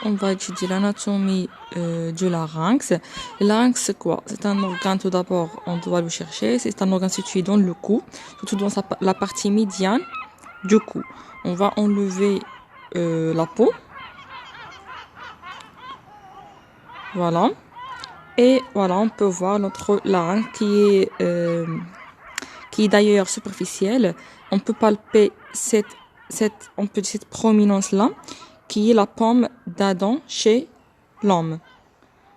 on va étudier l'anatomie du larynx. Le larynx, c'est quoi? C'est un organe, tout d'abord, on doit le chercher. C'est un organe situé dans le cou, surtout dans la partie médiane du cou. On va enlever la peau. Voilà. Et voilà, on peut voir notre larynx qui est d'ailleurs superficielle. On peut palper cette prominence-là, qui est la pomme d'Adam chez l'homme.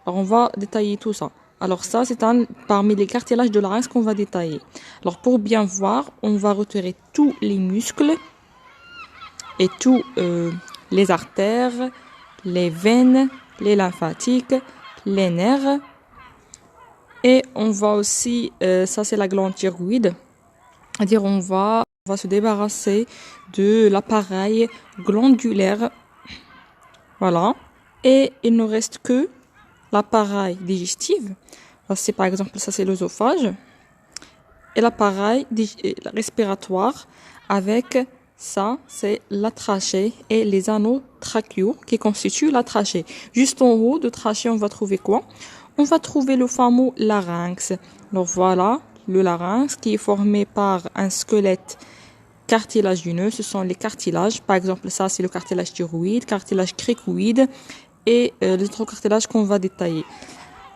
Alors, on va détailler tout ça. Alors, ça, c'est parmi les cartilages de larynx qu'on va détailler. Alors, pour bien voir, on va retirer tous les muscles et tous les artères, les veines, les lymphatiques, les nerfs. Et on va aussi, ça c'est la glande thyroïde, c'est-à-dire on va se débarrasser de l'appareil glandulaire. Voilà. Et il ne reste que l'appareil digestif. C'est par exemple, ça c'est l'œsophage. Et l'appareil respiratoire avec ça, c'est la trachée et les anneaux trachéaux qui constituent la trachée. Juste en haut de trachée, on va trouver quoi? On va trouver le fameux larynx. Alors voilà, le larynx qui est formé par un squelette cartilagineux. Ce sont les cartilages. Par exemple, ça c'est le cartilage thyroïde, cartilage cricoïde et les autres cartilages qu'on va détailler.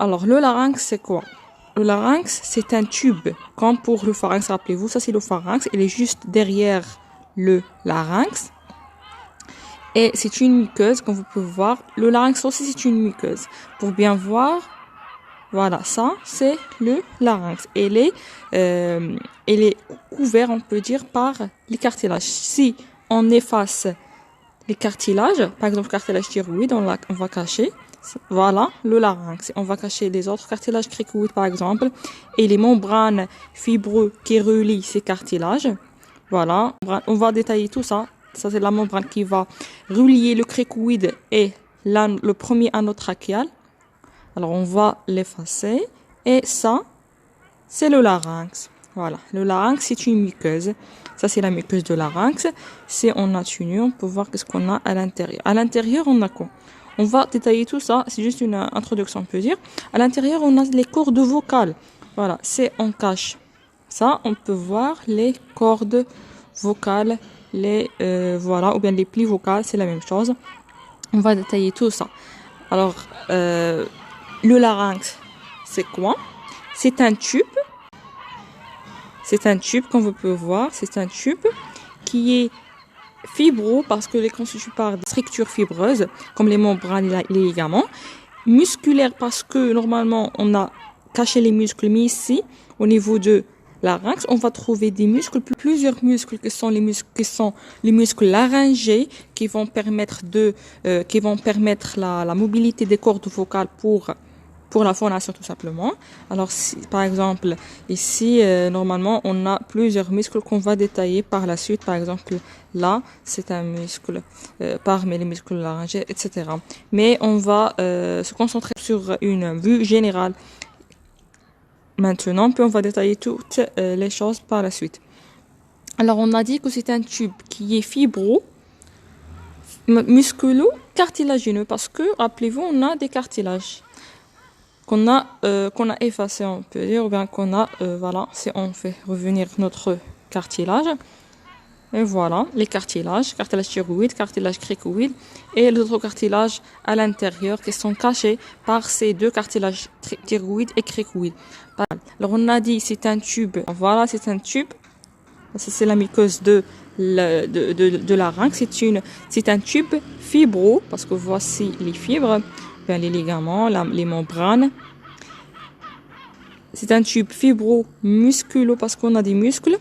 Alors le larynx, c'est quoi? Le larynx, c'est un tube. Comme pour le pharynx, rappelez-vous, ça c'est le pharynx. Il est juste derrière le larynx. Et c'est une muqueuse, comme vous pouvez voir. Le larynx aussi, c'est une muqueuse. Pour bien voir, voilà, ça, c'est le larynx. Elle est couverte, on peut dire, par les cartilages. Si on efface les cartilages, par exemple, le cartilage thyroïde, on va cacher. Voilà, le larynx. On va cacher les autres cartilages cricoïdes, par exemple, et les membranes fibreuses qui relient ces cartilages. Voilà, on va détailler tout ça. Ça, c'est la membrane qui va relier le cricoïde et le premier anneau trachéal. Alors, on va l'effacer. Et ça, c'est le larynx. Voilà, le larynx, c'est une muqueuse. Ça, c'est la muqueuse de larynx. C'est en atténué, on peut voir qu'est-ce qu'on a à l'intérieur. À l'intérieur, on a quoi? On va détailler tout ça. C'est juste une introduction, on peut dire. À l'intérieur, on a les cordes vocales. Voilà, on cache. Ça, on peut voir les cordes vocales, voilà, ou bien les plis vocales, c'est la même chose. On va détailler tout ça. Alors, le larynx, c'est quoi? C'est un tube. C'est un tube, comme vous pouvez voir, c'est un tube qui est fibreux parce qu'il est constitué par des structures fibreuses, comme les membranes et les ligaments. Musculaire parce que normalement, on a caché les muscles, mais ici, au niveau de larynx, on va trouver des muscles, plusieurs muscles qui sont les muscles laryngés qui vont permettre la mobilité des cordes vocales pour la phonation tout simplement. Alors par exemple ici normalement on a plusieurs muscles qu'on va détailler par la suite. Par exemple là c'est un muscle parmi les muscles laryngés, etc. Mais on va se concentrer sur une vue générale maintenant, puis on va détailler toutes les choses par la suite. Alors on a dit que c'est un tube qui est fibro musculo-cartilagineux parce que rappelez-vous on a des cartilages qu'on a effacé, on peut dire, ou bien qu'on a, voilà, si on fait revenir notre cartilage. Et voilà, les cartilage thyroïde, cartilage cricoïde et les autres cartilages à l'intérieur qui sont cachés par ces deux cartilages thyroïde et cricoïde. Alors on a dit c'est un tube, voilà, c'est un tube. Ça c'est la muqueuse de larynx, c'est un tube fibro parce que voici les fibres. Bien, les ligaments, les membranes. C'est un tube fibro-musculo parce qu'on a des muscles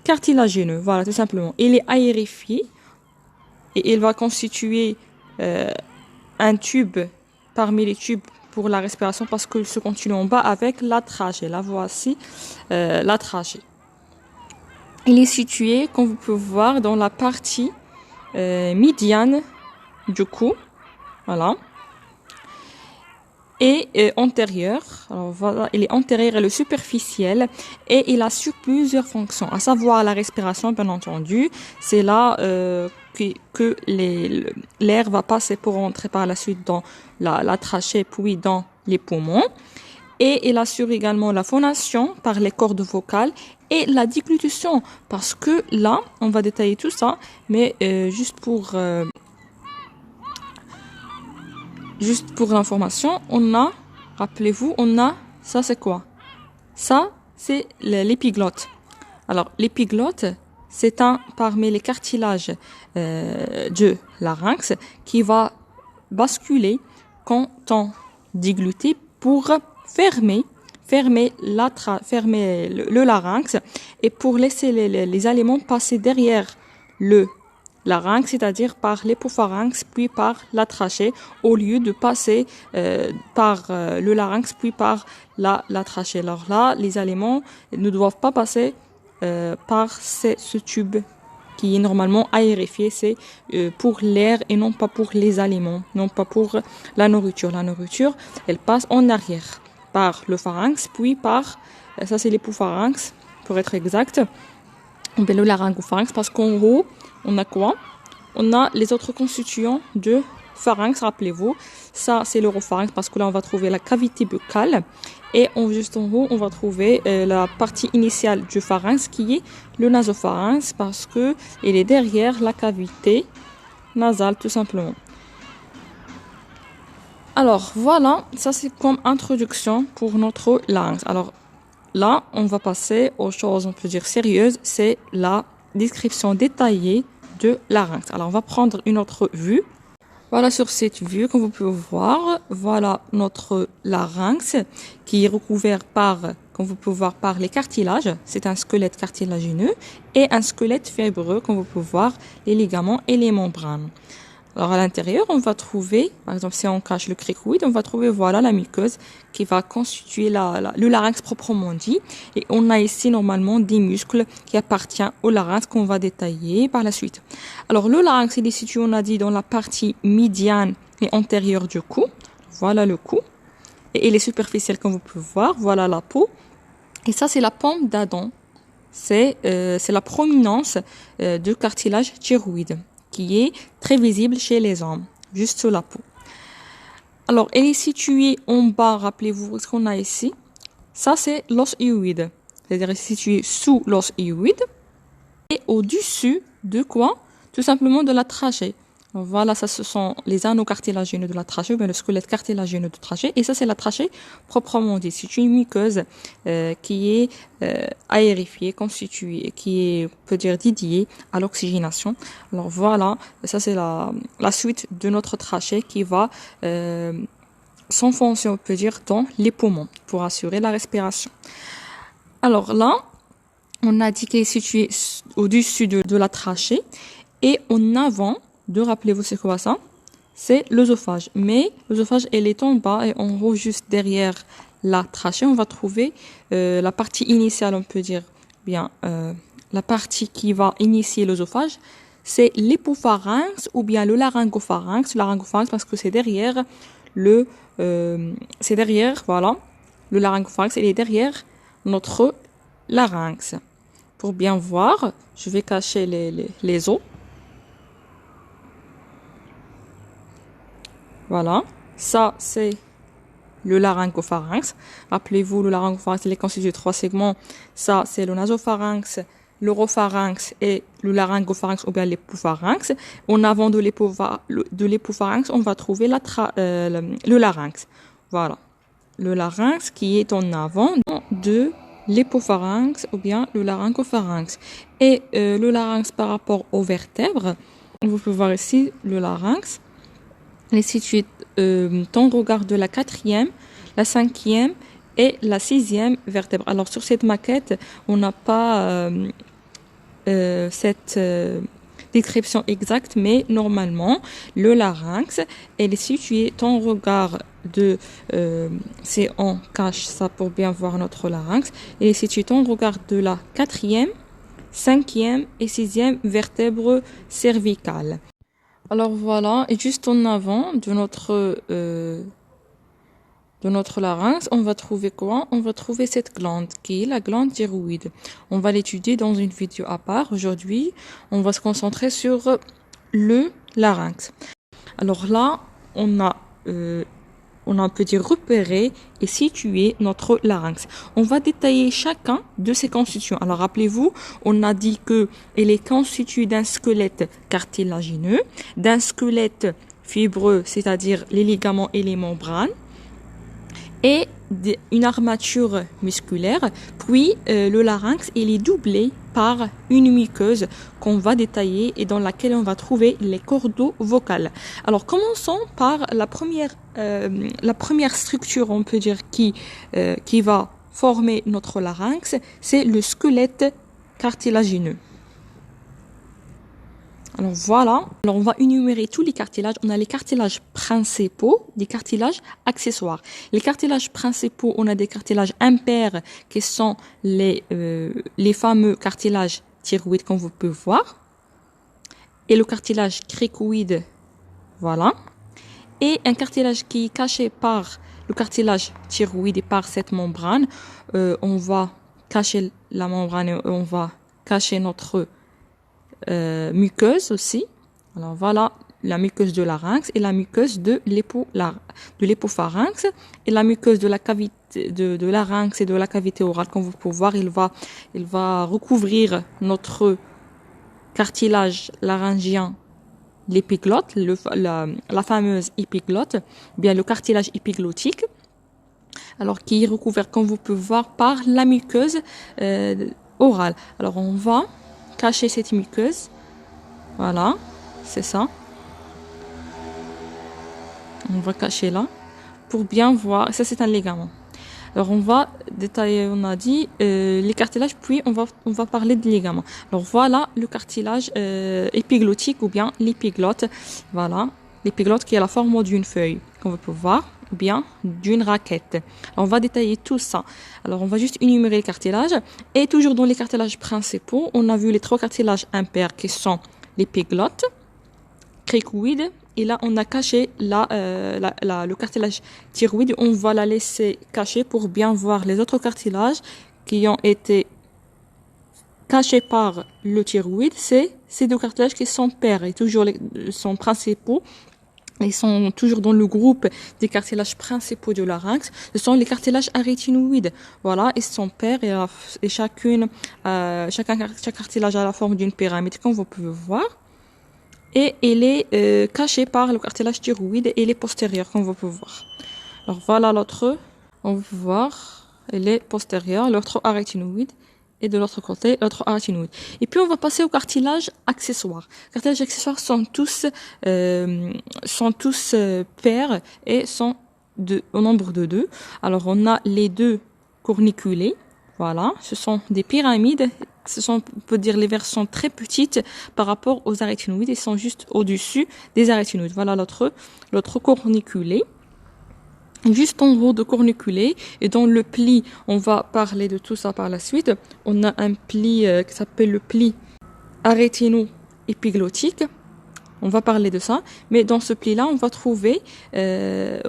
cartilagineux. Voilà, tout simplement. Il est aérifié et il va constituer un tube parmi les tubes pour la respiration parce qu'il se continue en bas avec la trachée. Là, voici la trachée. Il est situé, comme vous pouvez voir, dans la partie médiane du cou. Voilà. et antérieur. Alors voilà, il est antérieur et le superficiel et il assure plusieurs fonctions, à savoir la respiration, bien entendu. C'est là que l'air va passer pour entrer par la suite dans la trachée, puis dans les poumons. Et il assure également la phonation par les cordes vocales et la déglutition, parce que là, on va détailler tout ça, mais juste pour l'information, on a, rappelez-vous, ça c'est quoi? Ça, c'est l'épiglotte. Alors, l'épiglotte, c'est un parmi les cartilages du larynx qui va basculer quand on déglutit pour fermer le larynx et pour laisser les aliments passer derrière le larynx, c'est-à-dire par l'hypopharynx puis par la trachée, au lieu de passer par le larynx puis par la trachée. Alors là, les aliments ne doivent pas passer par ce tube qui est normalement aérifié, c'est pour l'air et non pas pour les aliments, non pas pour la nourriture. La nourriture, elle passe en arrière par le pharynx, puis par, ça c'est l'hypopharynx pour être exact, le laryngopharynx, parce qu'en haut, on a quoi? On a les autres constituants de pharynx, rappelez-vous. Ça, c'est l'oropharynx, parce que là, on va trouver la cavité buccale. Et juste en haut, on va trouver la partie initiale du pharynx, qui est le nasopharynx, parce que il est derrière la cavité nasale, tout simplement. Alors, voilà, ça c'est comme introduction pour notre larynx. Alors, là, on va passer aux choses, on peut dire, sérieuses. C'est la description détaillée de larynx. Alors, on va prendre une autre vue. Voilà, sur cette vue, comme vous pouvez voir, voilà notre larynx qui est recouvert par, comme vous pouvez voir, par les cartilages. C'est un squelette cartilagineux et un squelette fibreux, comme vous pouvez voir, les ligaments et les membranes. Alors à l'intérieur, on va trouver, par exemple, si on cache le cricoïde, on va trouver, voilà, la muqueuse qui va constituer le larynx proprement dit. Et on a ici normalement des muscles qui appartiennent au larynx qu'on va détailler par la suite. Alors le larynx, il est situé, on a dit, dans la partie médiane et antérieure du cou. Voilà le cou. Et il est superficiel, comme vous pouvez voir. Voilà la peau. Et ça, c'est la pompe d'Adam. C'est la prominence du cartilage thyroïde, qui est très visible chez les hommes, juste sous la peau. Alors, elle est située en bas, rappelez-vous ce qu'on a ici. Ça, c'est l'os hyoïde. C'est-à-dire, elle est située sous l'os hyoïde et au-dessus de quoi? Tout simplement de la trachée. Voilà, ça, ce sont les anneaux cartilagineux de la trachée, ou bien le squelette cartilagineux de trachée. Et ça, c'est la trachée proprement dit. C'est une muqueuse qui est aérifiée, constituée, qui est, on peut dire, dédiée à l'oxygénation. Alors voilà, ça, c'est la suite de notre trachée qui va s'enfoncer, on peut dire, dans les poumons pour assurer la respiration. Alors là, on a dit qu'elle est située au-dessus de la trachée et en avant rappelez-vous c'est quoi ça? C'est l'œsophage. Mais l'œsophage, elle est en bas et en haut, juste derrière la trachée, on va trouver la partie initiale, on peut dire bien, la partie qui va initier l'œsophage, c'est l'hypopharynx ou bien le laryngopharynx. Le laryngopharynx parce que c'est derrière voilà, le laryngopharynx, il est derrière notre larynx. Pour bien voir, je vais cacher les os. Voilà, ça c'est le laryngopharynx. Rappelez-vous, le laryngopharynx, il est constitué de 3 segments. Ça, c'est le nasopharynx, l'oropharynx et le laryngopharynx ou bien l'hypopharynx. En avant de l'hypopharynx, on va trouver le larynx. Voilà, le larynx qui est en avant de l'hypopharynx ou bien le laryngopharynx. Et le larynx par rapport aux vertèbres, vous pouvez voir ici le larynx. Elle est située en regard de la 4e, la 5e et la 6e vertèbre. Alors sur cette maquette, on n'a pas cette description exacte, mais normalement, le larynx, elle est située en regard de... si on cache ça pour bien voir notre larynx, elle est située en regard de la 4e, 5e et 6e vertèbre cervicale. Alors voilà, et juste en avant de notre de notre larynx, on va trouver quoi? On va trouver cette glande qui est la glande thyroïde. On va l'étudier dans une vidéo à part. Aujourd'hui, on va se concentrer sur le larynx. Alors là, on a peut dire repérer et situer notre larynx. On va détailler chacun de ses constituants. Alors rappelez-vous, on a dit que elle est constituée d'un squelette cartilagineux, d'un squelette fibreux, c'est-à-dire les ligaments et les membranes, et une armature musculaire, puis le larynx il est doublé par une muqueuse qu'on va détailler et dans laquelle on va trouver les cordes vocales. Alors commençons par la première structure, on peut dire, qui va former notre larynx, c'est le squelette cartilagineux. Alors voilà, alors on va énumérer tous les cartilages. On a les cartilages principaux, des cartilages accessoires. Les cartilages principaux, on a des cartilages impairs qui sont les fameux cartilages thyroïdes comme vous pouvez voir. Et le cartilage cricoïde, voilà. Et un cartilage qui est caché par le cartilage thyroïde et par cette membrane. On va cacher la membrane et on va cacher notre muqueuse aussi. Alors voilà la muqueuse de larynx et la muqueuse de l'hypopharynx et la muqueuse de la cavité de larynx et de la cavité orale. Comme vous pouvez voir, il va recouvrir notre cartilage laryngien, l'épiglotte, la fameuse épiglotte, bien le cartilage épiglottique. Alors qui est recouvert, comme vous pouvez voir, par la muqueuse orale. Alors on va cacher cette muqueuse, voilà, c'est ça. On va cacher là pour bien voir. Ça c'est un ligament. Alors on va détailler, on a dit les cartilages, puis on va parler des ligaments. Alors voilà le cartilage épiglottique ou bien l'épiglotte. Voilà, l'épiglotte qui a la forme d'une feuille, comme vous pouvez voir, ou bien d'une raquette. Alors, on va détailler tout ça. Alors on va juste énumérer les cartilages. Et toujours dans les cartilages principaux, on a vu les trois cartilages impairs qui sont l'épiglotte, cricoïde, et là on a caché le cartilage thyroïde. On va la laisser cachée pour bien voir les autres cartilages qui ont été cachés par le thyroïde. C'est ces deux cartilages qui sont pairs et toujours sont principaux. Ils sont toujours dans le groupe des cartilages principaux du larynx. Ce sont les cartilages arytinoïdes. Voilà, ils sont pairs et chaque cartilage a la forme d'une pyramide, comme vous pouvez voir. Et il est caché par le cartilage thyroïde et il est postérieur, comme vous pouvez voir. Alors voilà l'autre, on peut voir, il est postérieur, l'autre arytinoïde. Et de l'autre côté, l'autre arytinoïde. Et puis, on va passer aux cartilages accessoires. Les cartilages accessoires sont tous pairs et sont au nombre de 2. Alors, on a les deux corniculés. Voilà. Ce sont des pyramides. On peut dire, les versions très petites par rapport aux arytinoïdes. Ils sont juste au-dessus des arytinoïdes. Voilà l'autre corniculé. Juste en haut de corniculé et dans le pli, on va parler de tout ça par la suite. On a un pli qui s'appelle le pli arytino-épiglottique. On va parler de ça, mais dans ce pli-là, on va trouver les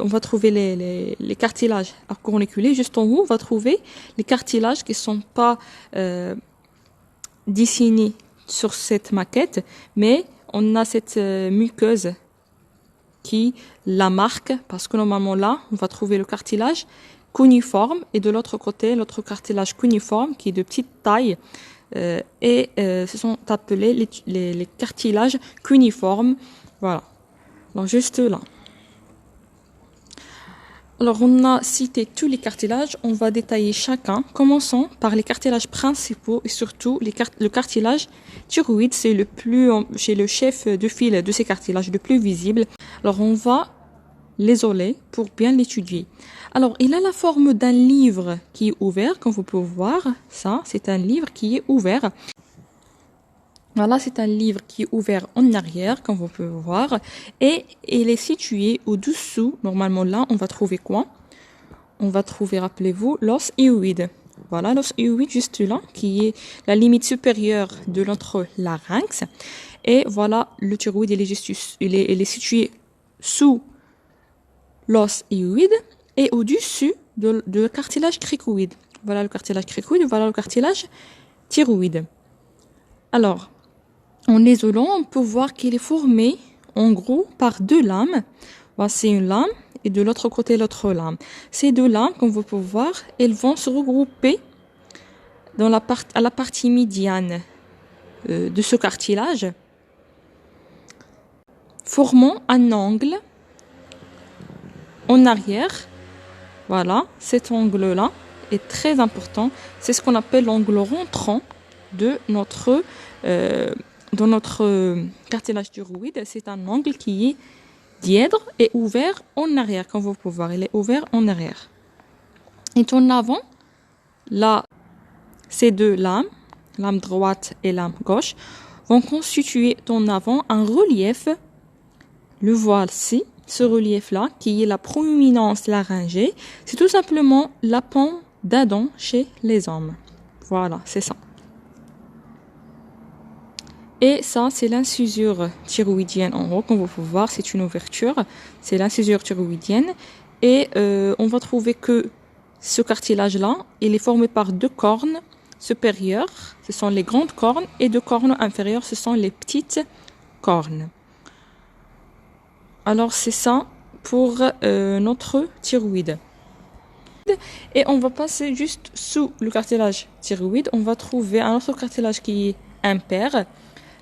cartilages à corniculés. Juste en haut, on va trouver les cartilages qui sont pas dessinés sur cette maquette, mais on a cette muqueuse qui la marque, parce que normalement là, on va trouver le cartilage cuniforme et de l'autre côté, l'autre cartilage cuniforme qui est de petite taille ce sont appelés les cartilages cuniformes. Voilà. Alors juste là. Alors on a cité tous les cartilages, on va détailler chacun. Commençons par les cartilages principaux et surtout le cartilage thyroïde, c'est le chef de file de ces cartilages, le plus visible. Alors on va l'isoler pour bien l'étudier. Alors il a la forme d'un livre qui est ouvert, comme vous pouvez voir. Ça, c'est un livre qui est ouvert. Voilà, c'est un livre qui est ouvert en arrière, comme vous pouvez voir, et il est situé au-dessous. Normalement, là, on va trouver quoi? On va trouver, rappelez-vous, l'os hyoïde. Voilà, l'os hyoïde juste là, qui est la limite supérieure de notre larynx. Et voilà, le thyroïde, il est situé sous l'os hyoïde. et au-dessus de cartilage cricoïde. Voilà le cartilage cricoïde, voilà le cartilage thyroïde. Alors, en l'isolant, on peut voir qu'il est formé, en gros, par deux lames. Voici une lame et de l'autre côté, l'autre lame. Ces deux lames, comme vous pouvez voir, elles vont se regrouper à la partie médiane de ce cartilage, formant un angle en arrière. Voilà, cet angle-là est très important. C'est ce qu'on appelle l'angle rentrant dans notre cartilage thyroïde. C'est un angle qui est dièdre et ouvert en arrière, comme vous pouvez voir. Il est ouvert en arrière. Et en avant, là, ces deux lames, lame droite et lame gauche, vont constituer en avant un relief. Le voici, ce relief-là, qui est la proéminence laryngée. C'est tout simplement la pomme d'Adam chez les hommes. Voilà, c'est ça. Et ça, c'est l'incisure thyroïdienne en haut, comme vous pouvez voir, c'est une ouverture. C'est l'incisure thyroïdienne. Et on va trouver que ce cartilage-là, il est formé par deux cornes supérieures, ce sont les grandes cornes, et deux cornes inférieures, ce sont les petites cornes. Alors, c'est ça pour notre thyroïde. Et on va passer juste sous le cartilage thyroïde. On va trouver un autre cartilage qui est impair.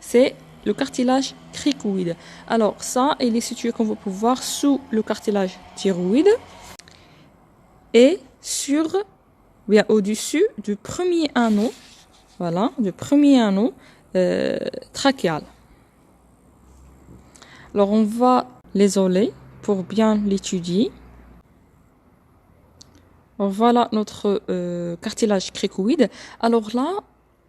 C'est le cartilage cricoïde. Alors, ça, il est situé, comme vous pouvez voir, sous le cartilage thyroïde et bien au-dessus du premier anneau. Voilà, du premier anneau trachéal. Alors, on va l'isoler pour bien l'étudier. Voilà notre cartilage cricoïde. Alors là,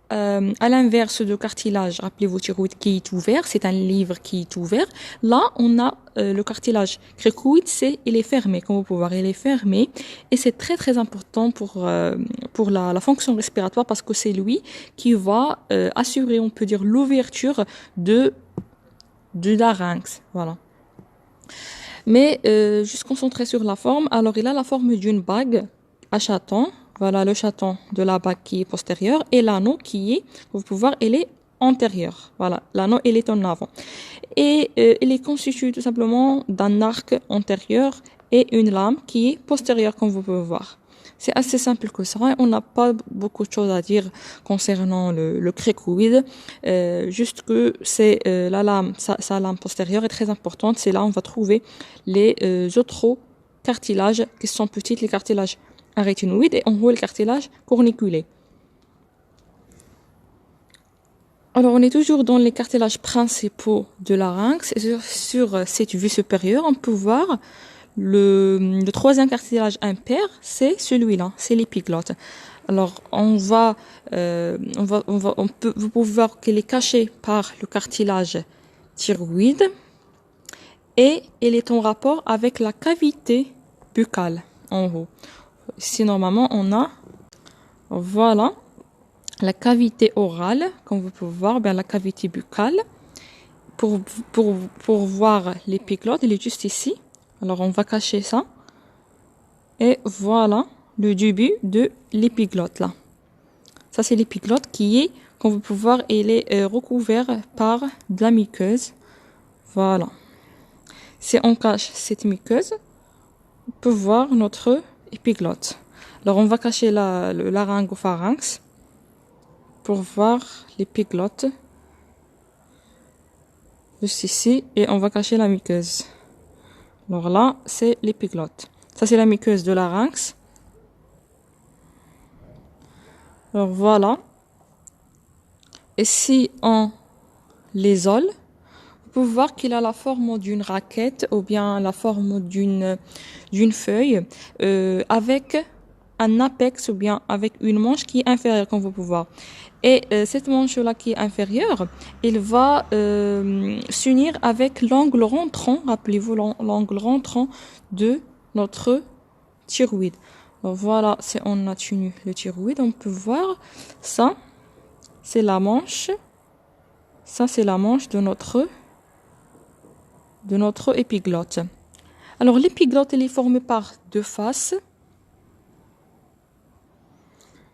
à l'inverse de cartilage, rappelez-vous, thyroïde qui est ouvert, c'est un livre qui est ouvert. Là, on a le cartilage cricoïde, il est fermé, comme vous pouvez voir, il est fermé. Et c'est très très important pour la fonction respiratoire parce que c'est lui qui va assurer, on peut dire, l'ouverture du larynx. Voilà. Mais juste concentrer sur la forme. Alors, il a la forme d'une bague à chaton. Voilà le chaton de la bague qui est postérieur et l'anneau qui est, vous pouvez voir, il est antérieur. Voilà, l'anneau, il est en avant. Et il est constitué tout simplement d'un arc antérieur et une lame qui est postérieure, comme vous pouvez voir. C'est assez simple que ça. On n'a pas beaucoup de choses à dire concernant le cricoïde. Juste que c'est la lame, sa lame postérieure est très importante. C'est là où on va trouver les autres cartilages qui sont petits, les cartilages arytenoïdes et en haut le cartilage corniculé. Alors on est toujours dans les cartilages principaux de larynx et sur cette vue supérieure on peut voir le troisième cartilage impair, c'est celui-là, c'est l'épiglotte. Alors vous pouvez voir qu'il est caché par le cartilage thyroïde et il est en rapport avec la cavité buccale en haut. Ici, normalement, on a, voilà, la cavité orale, comme vous pouvez voir, bien la cavité buccale. Pour voir l'épiglotte, il est juste ici. Alors, on va cacher ça. Et voilà le début de l'épiglotte, là. Ça, c'est l'épiglotte qui est, comme vous pouvez voir, il est recouvert par de la muqueuse. Voilà. Si on cache cette muqueuse, on peut voir notre épiglotte. Alors, on va cacher le laryngopharynx pour voir l'épiglotte. Juste ici. Et on va cacher la muqueuse. Alors là, c'est l'épiglotte. Ça, c'est la muqueuse de larynx. Alors, voilà. Et si on l'isole, vous pouvez voir qu'il a la forme d'une raquette ou bien la forme d'une feuille avec un apex ou bien avec une manche qui est inférieure, comme vous pouvez voir. Et cette manche-là qui est inférieure, il va s'unir avec l'angle rentrant, rappelez-vous l'angle rentrant de notre thyroïde. Alors voilà, on a tenu le thyroïde, on peut voir ça, c'est la manche, ça c'est la manche de notre épiglotte. Alors, l'épiglotte, elle est formée par deux faces.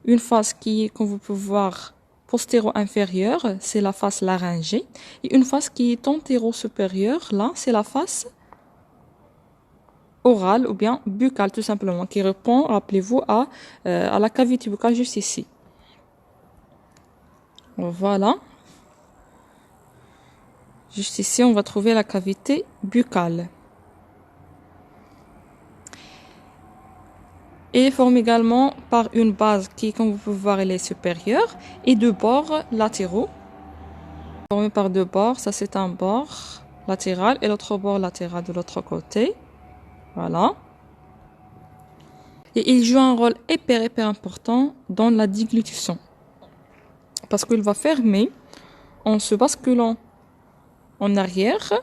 Une face qui est, comme vous pouvez voir, postéro-inférieure, c'est la face laryngée. Et une face qui est antéro-supérieure, là, c'est la face orale ou bien buccale, tout simplement, qui répond, rappelez-vous, à la cavité buccale juste ici. Voilà. Juste ici, on va trouver la cavité buccale. Et forme également par une base qui, comme vous pouvez voir, elle est supérieure et deux bords latéraux. Formés par deux bords, ça c'est un bord latéral et l'autre bord latéral de l'autre côté. Voilà. Et il joue un rôle hyper important dans la déglutition. Parce qu'il va fermer en se basculant en arrière,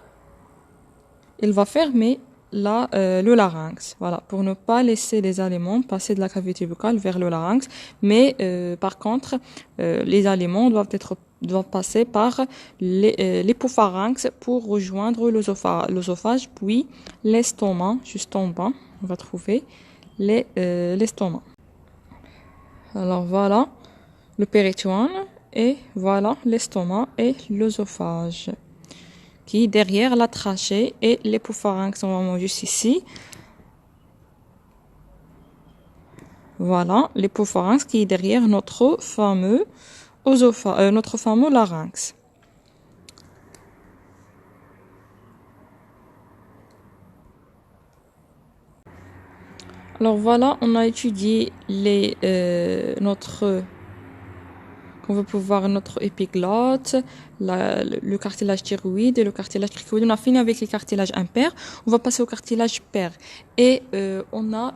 il va fermer le larynx, voilà, pour ne pas laisser les aliments passer de la cavité buccale vers le larynx. Mais par contre, les aliments doivent passer par l'hypopharynx pour rejoindre l'œsophage, puis l'estomac, juste en bas, on va trouver l'estomac. Alors voilà le péritoine et voilà l'estomac et l'œsophage qui est derrière la trachée et l'hypopharynx, normalement juste ici. Voilà l'hypopharynx qui est derrière notre fameux larynx. Alors voilà, on a étudié on veut pouvoir notre épiglotte, le cartilage thyroïde et le cartilage cricoïde. On a fini avec les cartilages impairs. On va passer au cartilage pair. Et on a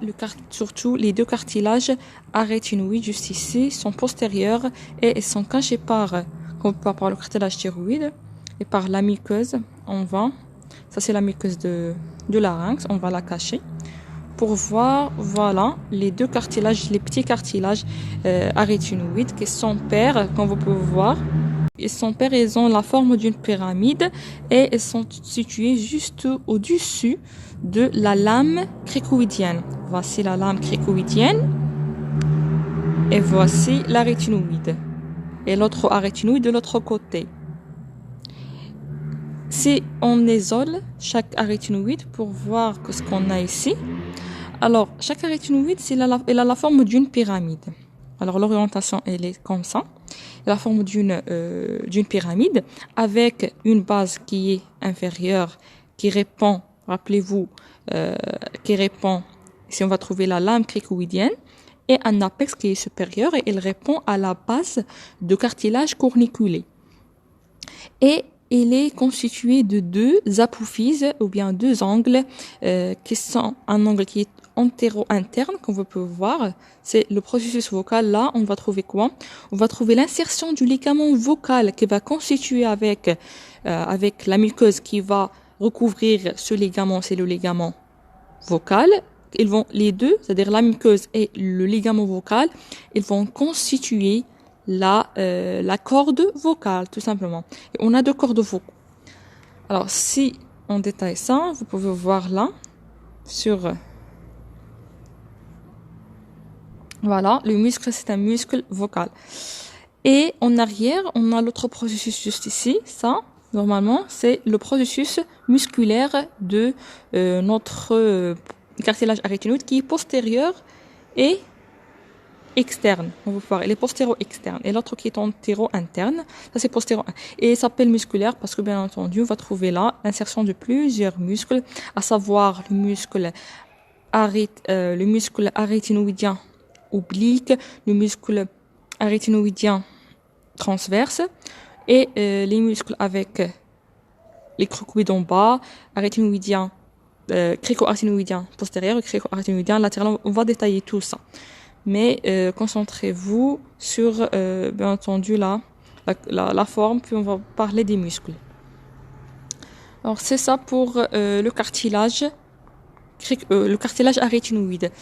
surtout les deux cartilages arytenoïdes juste ici, sont postérieurs et sont cachés par le cartilage thyroïde et par la muqueuse. Ça c'est la muqueuse de larynx, on va la cacher. Pour voir, voilà, les deux cartilages, les petits cartilages arytenoïdes qui sont pairs, comme vous pouvez voir. Ils sont pairs, ils ont la forme d'une pyramide et ils sont situés juste au-dessus de la lame cricoïdienne. Voici la lame cricoïdienne et voici l'arytenoïde. Et l'autre arytenoïde de l'autre côté. Si on isole chaque arytenoïde pour voir ce qu'on a ici, alors chaque arytenoïde, elle a la forme d'une pyramide. Alors l'orientation, elle est comme ça. La forme d'une pyramide avec une base qui est inférieure, qui répond, rappelez-vous, ici on va trouver la lame cricoïdienne, et un apex qui est supérieur et il répond à la base de cartilage corniculé. Et il est constitué de deux apophyses ou bien deux angles qui sont un angle qui est antéro-interne, comme vous pouvez voir, c'est le processus vocal. Là, on va trouver quoi? On va trouver l'insertion du ligament vocal qui va constituer avec la muqueuse qui va recouvrir ce ligament, c'est le ligament vocal. Les deux, c'est-à-dire la muqueuse et le ligament vocal, ils vont constituer la corde vocale, tout simplement. Et on a deux cordes vocaux. Alors, si on détaille ça, vous pouvez voir là, voilà, le muscle, c'est un muscle vocal. Et en arrière, on a l'autre processus juste ici. Ça, normalement, c'est le processus musculaire de notre cartilage arytenoïde qui est postérieur et externe. On va voir, elle est postéro-externe. Et l'autre qui est antéro-interne, ça c'est postéro. Et il s'appelle musculaire parce que, bien entendu, on va trouver là l'insertion de plusieurs muscles, à savoir le muscle arytenoïdien oblique, le muscle arytenoïdien transverse et les muscles avec les cricoïdes en bas, arytenoïdien, crico-arytenoïdien postérieur et crico-arytenoïdien latéral. On va détailler tout ça. Mais concentrez-vous sur, bien entendu, la forme, puis on va parler des muscles. Alors, c'est ça pour le cartilage arytenoïde.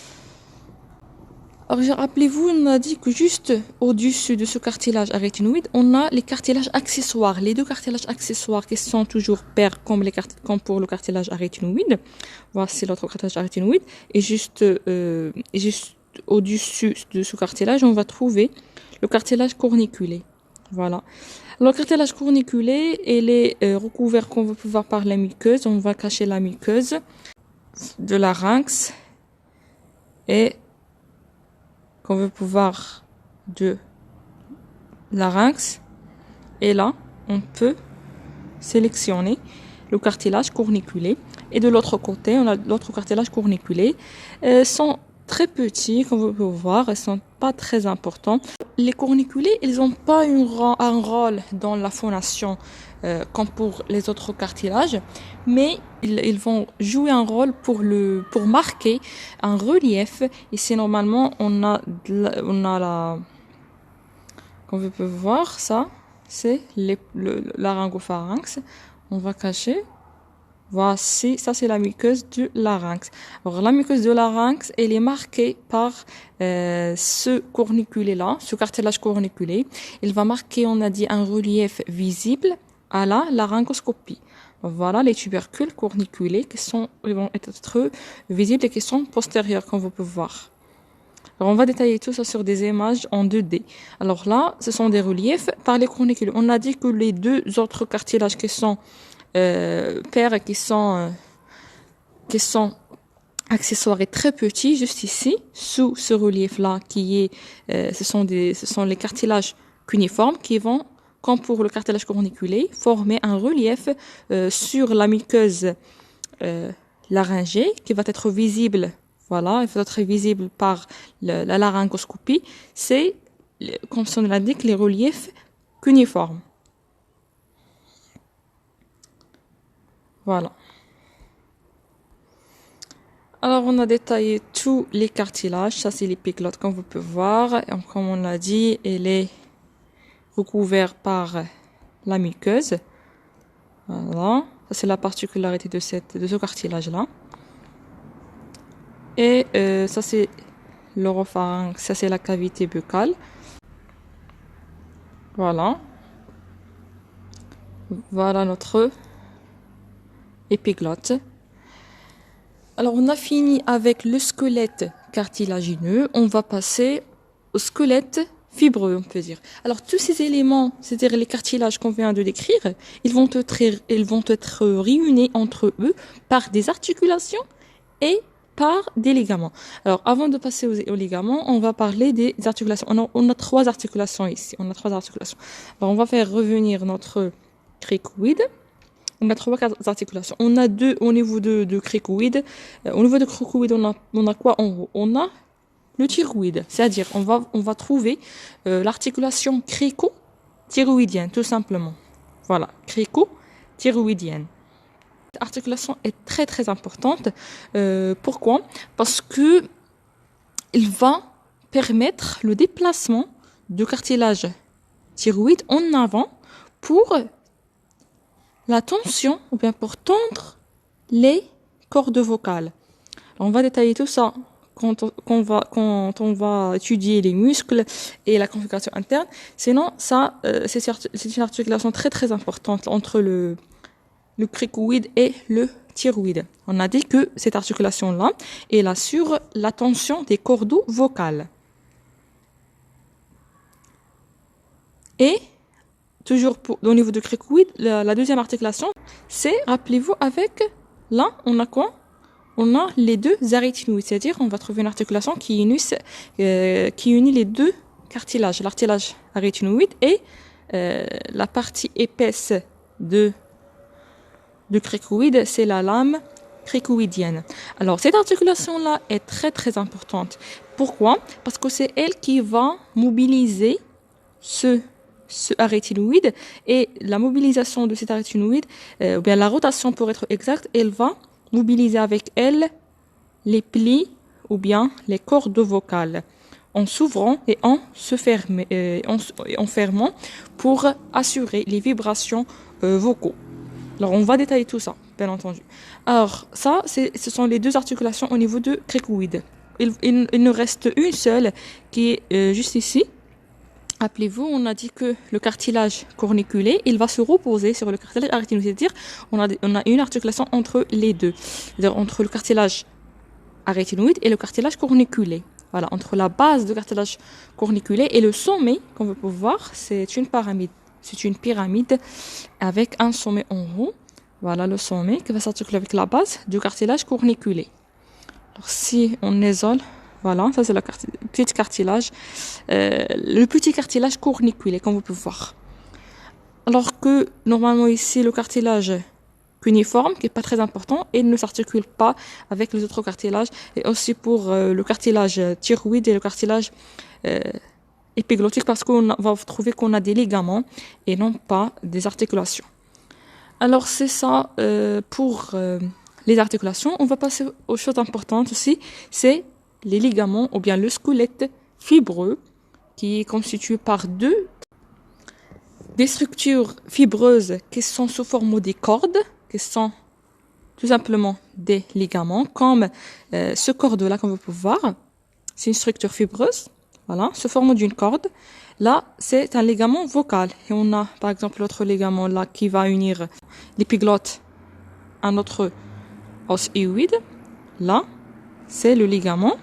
Alors, rappelez-vous, on a dit que juste au-dessus de ce cartilage arytenoïde, on a les cartilages accessoires. Les deux cartilages accessoires qui sont toujours pairs comme pour le cartilage arytenoïde. Voici l'autre cartilage arytenoïde. Et juste au-dessus de ce cartilage, on va trouver le cartilage corniculé. Voilà. Le cartilage corniculé, il est recouvert, qu'on va pouvoir par la muqueuse. On va cacher la muqueuse de larynx et qu'on veut pouvoir de larynx. Et là, on peut sélectionner le cartilage corniculé. Et de l'autre côté, on a l'autre cartilage corniculé. Sont très petits, comme vous pouvez voir, ils sont pas très importants. Les corniculés, ils n'ont pas un rôle dans la phonation comme pour les autres cartilages, mais ils vont jouer un rôle pour marquer un relief. Ici, normalement, on a la, comme vous pouvez voir, ça, c'est le laryngopharynx. On va cacher. Voici, ça c'est la muqueuse du larynx. Alors la muqueuse du larynx, elle est marquée par ce corniculé-là, ce cartilage corniculé. Il va marquer, on a dit, un relief visible à la laryngoscopie. Voilà les tubercules corniculés ils vont être visibles et qui sont postérieurs, comme vous pouvez voir. Alors on va détailler tout ça sur des images en 2D. Alors là, ce sont des reliefs par les corniculés. On a dit que les deux autres cartilages qui sont paires qui sont accessoires et très petits, juste ici, sous ce relief-là, ce sont les cartilages cuniformes qui vont, comme pour le cartilage corniculé, former un relief sur la muqueuse laryngée qui va être visible. Voilà, il va être visible par la laryngoscopie. C'est, comme son nom l'indique, les reliefs cuniformes. Voilà. Alors, on a détaillé tous les cartilages. Ça, c'est l'épiglotte, comme vous pouvez voir. Et comme on l'a dit, elle est recouverte par la muqueuse. Voilà. Ça, c'est la particularité de ce cartilage-là. Et ça, c'est l'oropharynx. Ça, c'est la cavité buccale. Voilà. Voilà notre épiglotte. Alors, on a fini avec le squelette cartilagineux. On va passer au squelette fibreux, on peut dire. Alors, tous ces éléments, c'est-à-dire les cartilages qu'on vient de décrire, ils vont être réunis entre eux par des articulations et par des ligaments. Alors, avant de passer aux ligaments, on va parler des articulations. On a 3 articulations ici. Alors, on va faire revenir notre cricoïde. On a 3 articulations. On a 2 au niveau de cricoïde. Au niveau de cricoïde, on a quoi en haut? On a le thyroïde. C'est-à-dire, on va trouver l'articulation crico-thyroïdienne, tout simplement. Voilà, crico-thyroïdienne. Cette articulation est très très importante. Pourquoi? Parce que il va permettre le déplacement du cartilage thyroïde en avant pour la tension, ou bien pour tendre les cordes vocales. Alors, on va détailler tout ça quand on va étudier les muscles et la configuration interne. Sinon, ça, c'est une articulation très très importante entre le cricoïde et le thyroïde. On a dit que cette articulation-là, elle assure la tension des cordes vocales. Et toujours au niveau du cricoïde, la deuxième articulation, c'est, rappelez-vous, là, on a quoi? On a les deux arytenoïdes, c'est-à-dire on va trouver une articulation qui unit les deux cartilages, l'artilage arytenoïde et la partie épaisse du cricoïde, c'est la lame cricoïdienne. Alors, cette articulation-là est très très importante. Pourquoi? Parce que c'est elle qui va mobiliser ce arytenoïde, et la mobilisation de cet arytenoïde, ou bien la rotation pour être exact, elle va mobiliser avec elle les plis ou bien les cordes vocales en s'ouvrant et en fermant pour assurer les vibrations vocaux. Alors on va détailler tout ça, bien entendu. Alors ça, ce sont les deux articulations au niveau du cricoïde. il nous reste une seule qui est juste ici. Rappelez-vous, on a dit que le cartilage corniculé, il va se reposer sur le cartilage arytenoïde, c'est-à-dire on a une articulation entre les deux, c'est-à-dire entre le cartilage arytenoïde et le cartilage corniculé. Voilà, entre la base du cartilage corniculé et le sommet, comme vous pouvez voir, c'est une pyramide. C'est une pyramide avec un sommet en haut. Voilà le sommet qui va s'articuler avec la base du cartilage corniculé. Alors si on isole, voilà, ça c'est le petit cartilage, le petit cartilage corniculé, comme vous pouvez voir. Alors que normalement ici le cartilage cuniforme, qui est pas très important, et ne s'articule pas avec les autres cartilages, et aussi pour le cartilage thyroïde et le cartilage épiglottique, parce qu'on va trouver qu'on a des ligaments et non pas des articulations. Alors c'est ça pour les articulations. On va passer aux choses importantes aussi, c'est les ligaments ou bien le squelette fibreux qui est constitué par des structures fibreuses qui sont sous forme des cordes, qui sont tout simplement des ligaments, comme ce corde-là, comme vous pouvez voir. C'est une structure fibreuse, voilà, sous forme d'une corde. Là, c'est un ligament vocal. Et on a, par exemple, l'autre ligament là qui va unir l'épiglotte à notre os hyoïde. Là, c'est le ligament,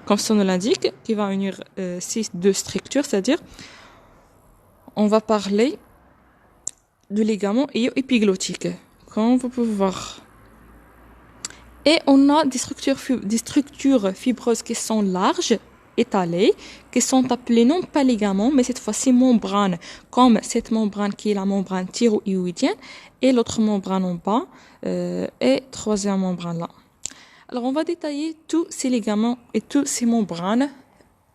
comme son nom l'indique, qui va unir ces deux structures, c'est-à-dire, on va parler du ligament hyoépiglottique, comme vous pouvez voir. Et on a des structures fibreuses qui sont larges, étalées, qui sont appelées non pas ligaments, mais cette fois-ci membranes, comme cette membrane qui est la membrane thyroïdienne, et l'autre membrane en bas, et troisième membrane là. Alors on va détailler tous ces ligaments et tous ces membranes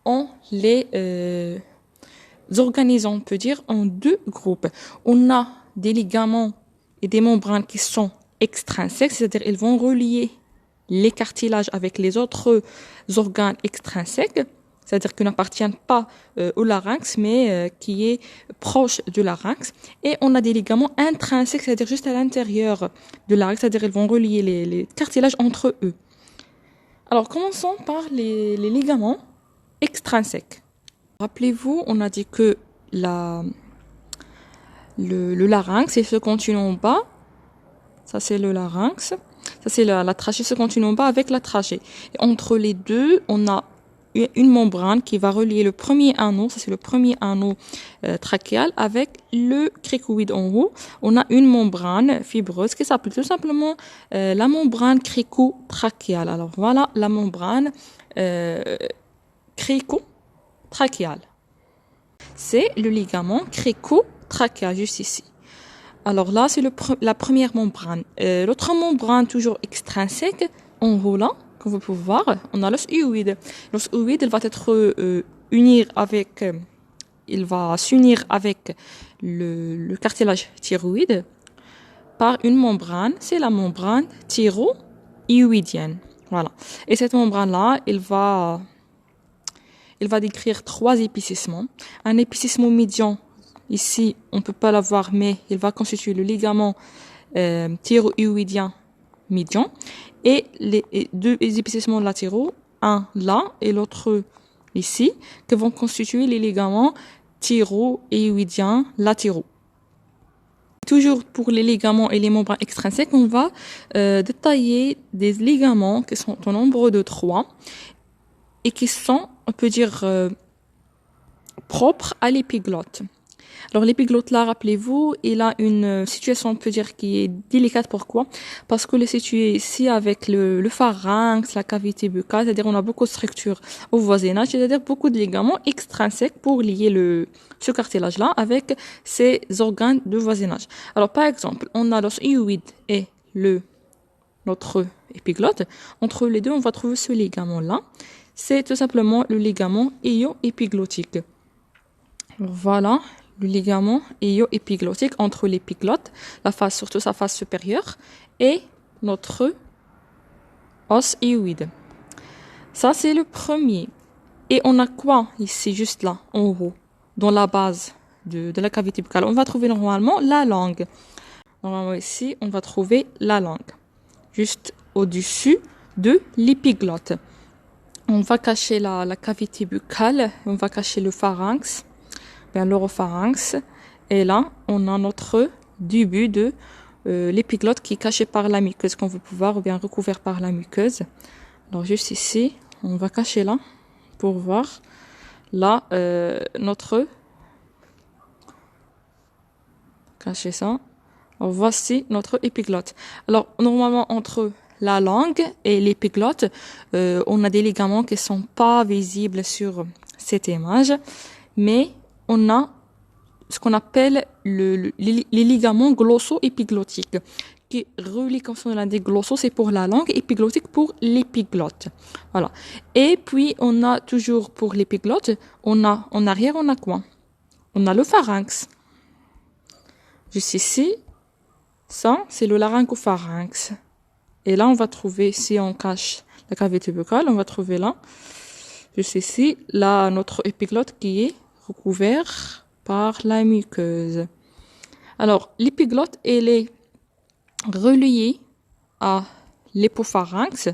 en les organisant, on peut dire, en deux groupes. On a des ligaments et des membranes qui sont extrinsèques, c'est-à-dire ils vont relier les cartilages avec les autres organes extrinsèques, c'est-à-dire qui n'appartiennent pas au larynx, mais qui est proche du larynx. Et on a des ligaments intrinsèques, c'est-à-dire juste à l'intérieur du larynx, c'est-à-dire ils vont relier les cartilages entre eux. Alors commençons par les ligaments extrinsèques. Rappelez-vous, on a dit que le larynx, c'est ce continu en bas. Ça, c'est le larynx. Ça, c'est la trachée, ce continu en bas avec la trachée. Et entre les deux, on a une membrane qui va relier le premier anneau, ça c'est le premier anneau trachéal, avec le cricoïde en haut. On a une membrane fibreuse qui s'appelle tout simplement la membrane crico-trachéale. Alors voilà la membrane crico-trachéale. C'est le ligament crico-trachéal, juste ici. Alors là, c'est la première membrane. L'autre membrane, toujours extrinsèque, en haut là, comme vous pouvez voir, on a l'os hyoïde. L'os hyoïde, il va être il va s'unir avec le cartilage thyroïde par une membrane, c'est la membrane thyroïdienne. Voilà. Et cette membrane-là, il va décrire trois épicissements. Un épicissement médian, ici, on ne peut pas l'avoir, mais il va constituer le ligament thyroïdien médian. Et les deux épicissements latéraux, un là et l'autre ici, qui vont constituer les ligaments thyroïdiens latéraux. Toujours pour les ligaments et les membranes extrinsèques, on va détailler des ligaments qui sont au nombre de 3 et qui sont, on peut dire, propres à l'épiglotte. Alors l'épiglotte là, rappelez-vous, il a une situation, on peut dire, qui est délicate. Pourquoi? Parce qu'il est situé ici avec le pharynx, la cavité buccale, c'est-à-dire on a beaucoup de structures au voisinage, c'est-à-dire beaucoup de ligaments extrinsèques pour lier ce cartilage-là avec ces organes de voisinage. Alors par exemple, on a l'os hyoïde et notre épiglotte. Entre les deux, on va trouver ce ligament-là. C'est tout simplement le ligament hyoépiglottique. Voilà le ligament hyoépiglottique entre l'épiglotte, surtout sa face supérieure, et notre os hyoïde. Ça, c'est le premier. Et on a quoi ici, juste là, en haut, dans la base de la cavité buccale? On va trouver normalement la langue. Normalement ici, on va trouver la langue, juste au-dessus de l'épiglotte. On va cacher la cavité buccale, on va cacher le pharynx, bien l'oropharynx. Et là, on a notre début de l'épiglotte qui est caché par la muqueuse qu'on veut pouvoir ou bien recouvert par la muqueuse. Alors juste ici, on va cacher là pour voir là notre cacher ça. Alors voici notre épiglotte. Alors normalement entre la langue et l'épiglotte, on a des ligaments qui sont pas visibles sur cette image, mais on a ce qu'on appelle les ligaments glosso-épiglottiques qui relient, comme on l'a dit, glosso c'est pour la langue, épiglottique pour l'épiglotte. Voilà. Et puis on a toujours pour l'épiglotte, on a en arrière on a quoi? On a le pharynx. Juste ici, ça c'est le laryngopharynx. Et là, on va trouver, si on cache la cavité buccale, on va trouver là, juste ici, là, notre épiglotte qui est recouvert par la muqueuse. Alors, l'épiglotte, elle est reliée à l'hypopharynx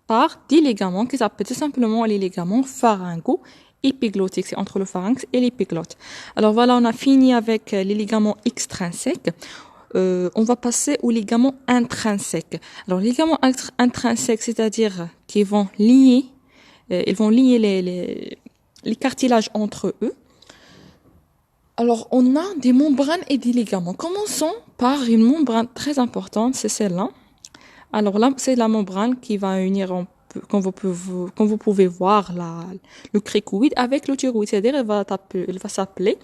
par des ligaments qui s'appellent tout simplement les ligaments pharyngo-épiglottiques. C'est entre le pharynx et l'épiglotte. Alors voilà, on a fini avec les ligaments extrinsèques. On va passer aux ligaments intrinsèques. Alors, les ligaments intrinsèques, c'est-à-dire qu'ils vont lier, ils vont lier les cartilages entre eux. Alors, on a des membranes et des ligaments. Commençons par une membrane très importante, c'est celle-là. Alors là, c'est la membrane qui va unir, comme vous pouvez voir, le cricoïde avec le thyroïde. C'est-à-dire, elle va s'appeler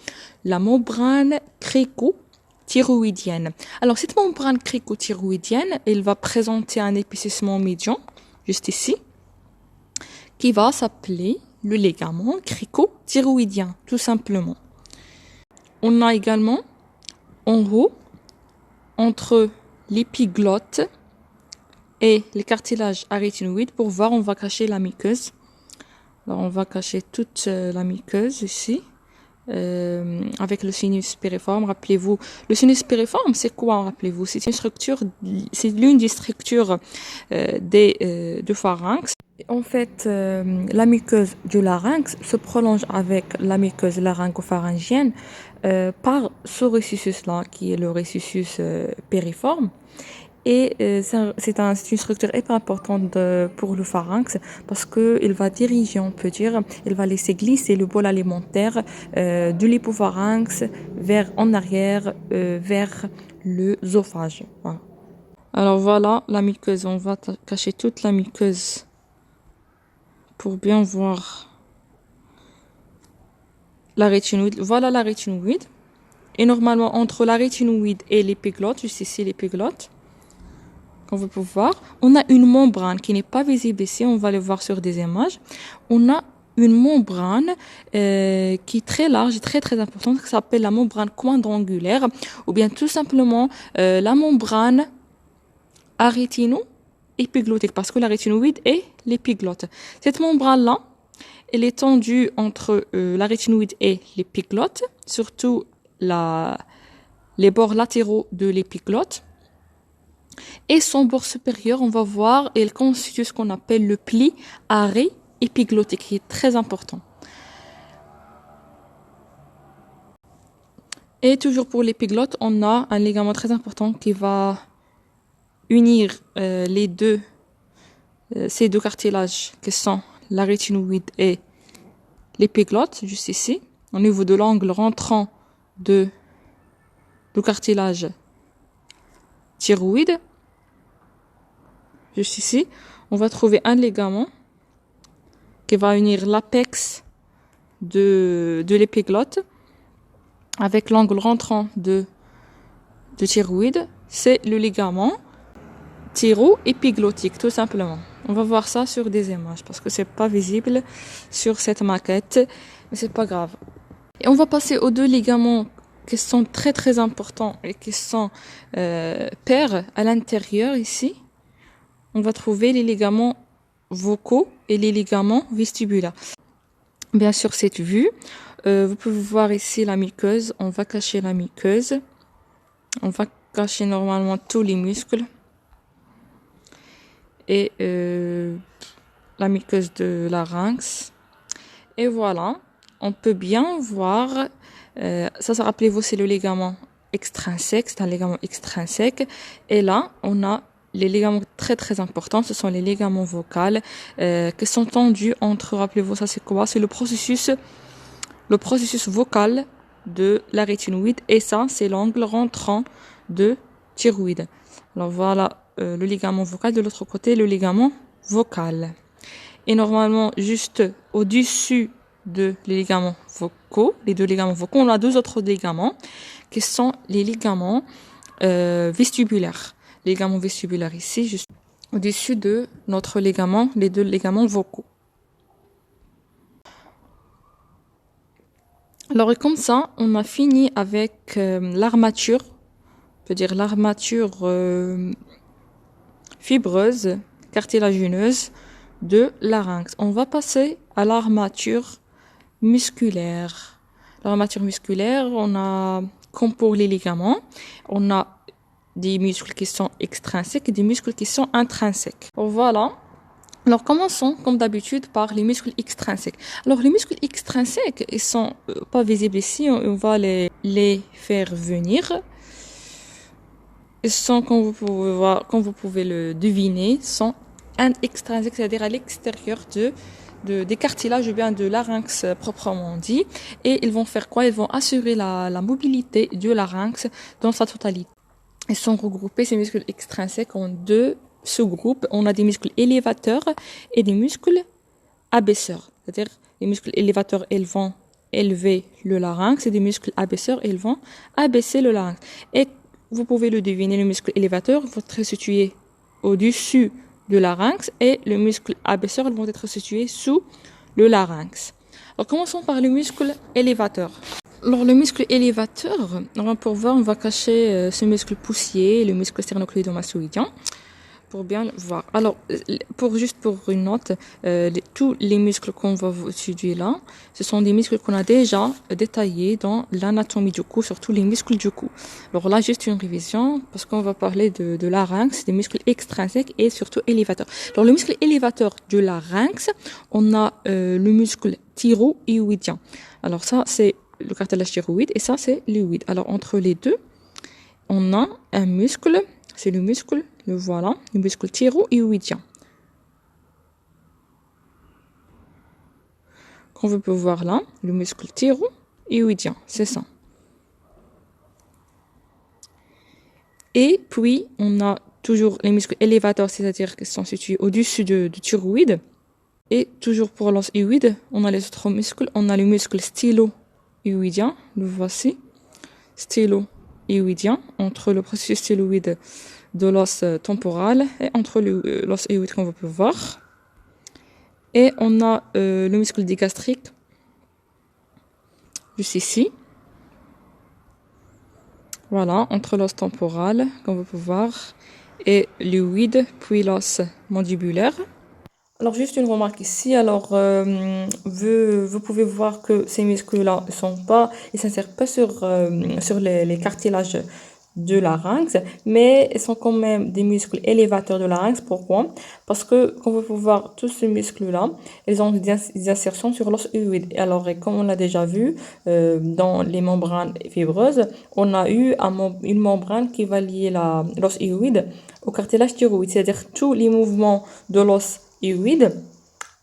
la membrane crico-thyroïdienne. Alors, cette membrane cricothyroïdienne, elle va présenter un épaississement médian, juste ici, qui va s'appeler le ligament cricothyroïdien, tout simplement. On a également, en haut, entre l'épiglotte et les cartilages arytenoïdes, pour voir, on va cacher la muqueuse. Alors, on va cacher toute la muqueuse ici. Avec le sinus piriforme, rappelez-vous, le sinus piriforme, c'est quoi, rappelez-vous? C'est une structure, c'est l'une des structures du pharynx. En fait, la muqueuse du larynx se prolonge avec la muqueuse laryngopharyngienne par ce résuscitus-là, qui est le résuscitus piriforme. Et c'est une structure hyper importante pour le pharynx parce que il va diriger, on peut dire, il va laisser glisser le bol alimentaire de l'hypopharynx en arrière vers l'œsophage. Voilà. Alors voilà la muqueuse, on va cacher toute la muqueuse pour bien voir la rétinoïde. Voilà la rétinoïde. Et normalement entre la rétinoïde et l'épiglotte, juste ici l'épiglotte, on va pouvoir, on a une membrane qui n'est pas visible ici, on va le voir sur des images. On a une membrane qui est très large et très très importante, qui s'appelle la membrane quadrangulaire, ou bien tout simplement la membrane arytino-épiglottique, parce que la rétinoïde est l'épiglotte. Cette membrane-là, elle est tendue entre la rétinoïde et l'épiglotte, surtout les bords latéraux de l'épiglotte. Et son bord supérieur, on va voir, elle constitue ce qu'on appelle le pli arrêt-épiglottique, qui est très important. Et toujours pour l'épiglotte, on a un ligament très important qui va unir ces deux cartilages qui sont la rétinoïde et l'épiglotte, juste ici, au niveau de l'angle rentrant du cartilage thyroïde. Juste ici, on va trouver un ligament qui va unir l'apex de l'épiglotte avec l'angle rentrant de thyroïde. C'est le ligament thyro-épiglottique, tout simplement. On va voir ça sur des images parce que c'est pas visible sur cette maquette, mais c'est pas grave. Et on va passer aux deux ligaments qui sont très très importants et qui sont pairs à l'intérieur ici. On va trouver les ligaments vocaux et les ligaments vestibulaires. Bien sûr, cette vue, vous pouvez voir ici la muqueuse. On va cacher la muqueuse. On va cacher normalement tous les muscles. Et la muqueuse de larynx. Et voilà, on peut bien voir, ça rappelez-vous, c'est le ligament extrinsèque, c'est un ligament extrinsèque. Et là, on a les ligaments très très importants, ce sont les ligaments vocaux qui sont tendus entre, rappelez-vous, ça c'est quoi? C'est le processus vocal de la rétinoïde, et ça c'est l'angle rentrant de thyroïde. Alors voilà le ligament vocal, de l'autre côté le ligament vocal. Et normalement, juste au-dessus de les ligaments vocaux, les deux ligaments vocaux, on a deux autres ligaments qui sont les ligaments vestibulaires. Les ligaments vestibulaires ici, juste au-dessus de notre ligament, les deux ligaments vocaux. Alors, et comme ça, on a fini avec l'armature, on peut dire l'armature fibreuse, cartilagineuse de larynx. On va passer à l'armature musculaire. L'armature musculaire, on a, comme pour les ligaments, on a des muscles qui sont extrinsèques et des muscles qui sont intrinsèques. Voilà. Alors, commençons, comme d'habitude, par les muscles extrinsèques. Alors, les muscles extrinsèques, ils sont pas visibles ici. On va les faire venir. Ils sont, comme vous pouvez voir, comme vous pouvez le deviner, sont extrinsèques, c'est-à-dire à l'extérieur des cartilages ou bien de larynx proprement dit. Et ils vont faire quoi? Ils vont assurer la mobilité du larynx dans sa totalité. Ils sont regroupés, ces muscles extrinsèques, en deux sous-groupes. On a des muscles élévateurs et des muscles abaisseurs. C'est-à-dire, les muscles élévateurs, ils vont élever le larynx, et des muscles abaisseurs, ils vont abaisser le larynx. Et vous pouvez le deviner, le muscle élévateur va être situé au-dessus du larynx et le muscle abaisseur vont être situés sous le larynx. Alors, commençons par le muscle élévateur. Alors, le muscle élévateur, pour voir, on va cacher ce muscle poussier, le muscle sternocleidomastoïdien, pour bien le voir. Alors, juste pour une note, tous les muscles qu'on va étudier là, ce sont des muscles qu'on a déjà détaillés dans l'anatomie du cou, surtout les muscles du cou. Alors là, juste une révision, parce qu'on va parler de larynx, des muscles extrinsèques et surtout élévateurs. Alors, le muscle élévateur du larynx, on a le muscle thyroïdien. Alors ça, c'est le cartilage thyroïde, et ça, c'est l'hyoïde. Alors, entre les deux, on a un muscle, c'est le muscle, le voilà, le muscle thyroïdien. Comme vous pouvez voir là, le muscle thyroïdien, c'est ça. Et puis, on a toujours les muscles élévateurs, c'est-à-dire qu'ils sont situés au-dessus du thyroïde. Et toujours pour l'os hyoïde, on a les autres muscles. On a le muscle stylo-hyoïdien, le voici, stylo-hyoïdien, entre le processus styloïde de l'os temporal et entre l'os hyoïde qu'on peut voir. Et on a le muscle digastrique, juste ici. Voilà, entre l'os temporal, comme vous pouvez voir, et l'hyoïde, puis l'os mandibulaire. Alors, juste une remarque ici. Alors, vous pouvez voir que ces muscles-là ils s'insèrent pas sur les cartilages de larynx, mais ils sont quand même des muscles élévateurs de larynx. Pourquoi? Parce que, comme vous pouvez voir, tous ces muscles-là, ils ont des insertions sur l'os hyoïde. Alors, comme on l'a déjà vu, dans les membranes fibreuses, on a eu une membrane qui va lier l'os hyoïde au cartilage thyroïde. C'est-à-dire, tous les mouvements de l'os hyoïde,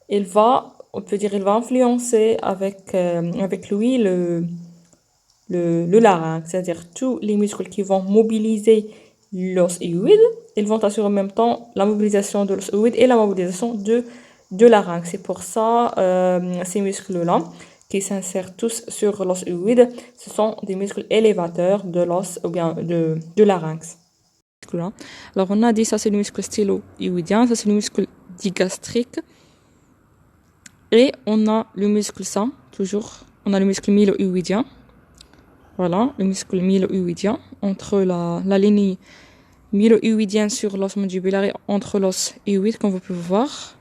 il va influencer avec lui le larynx, c'est-à-dire tous les muscles qui vont mobiliser l'os hyoïde, ils vont assurer en même temps la mobilisation de l'os hyoïde et la mobilisation de larynx. C'est pour ça, ces muscles-là, qui s'insèrent tous sur l'os hyoïde, ce sont des muscles élévateurs de l'os ou bien de larynx. Alors, on a dit ça, c'est le muscle stylo-hyoïdien, ça, c'est le muscle digastrique. Et on a le muscle on a le muscle mylo-hyoïdien. Voilà, le muscle mylo-hyoïdien, entre la ligne mylo-hyoïdienne sur l'os mandibulaire et entre l'os hyoïde, comme vous pouvez voir.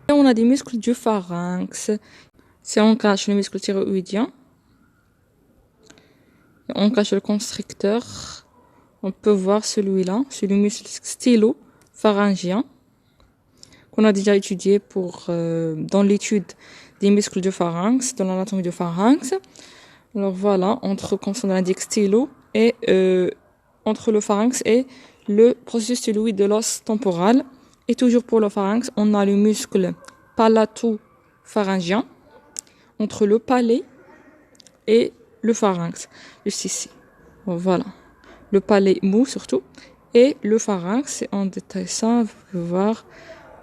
Et on a des muscles du pharynx. Si on cache le muscle thyroïdien, on cache le constricteur, on peut voir celui-là, c'est le muscle stylo-pharyngien qu'on a déjà étudié dans l'étude des muscles du pharynx, dans l'anatomie du pharynx. Alors voilà, quand on indique stylo et entre le pharynx et le processus styloïde de l'os temporal. Et toujours pour le pharynx, on a le muscle palato-pharyngien entre le palais et le pharynx, juste ici. Bon, voilà, le palais mou surtout et le pharynx. Et on détaille ça, vous pouvez voir.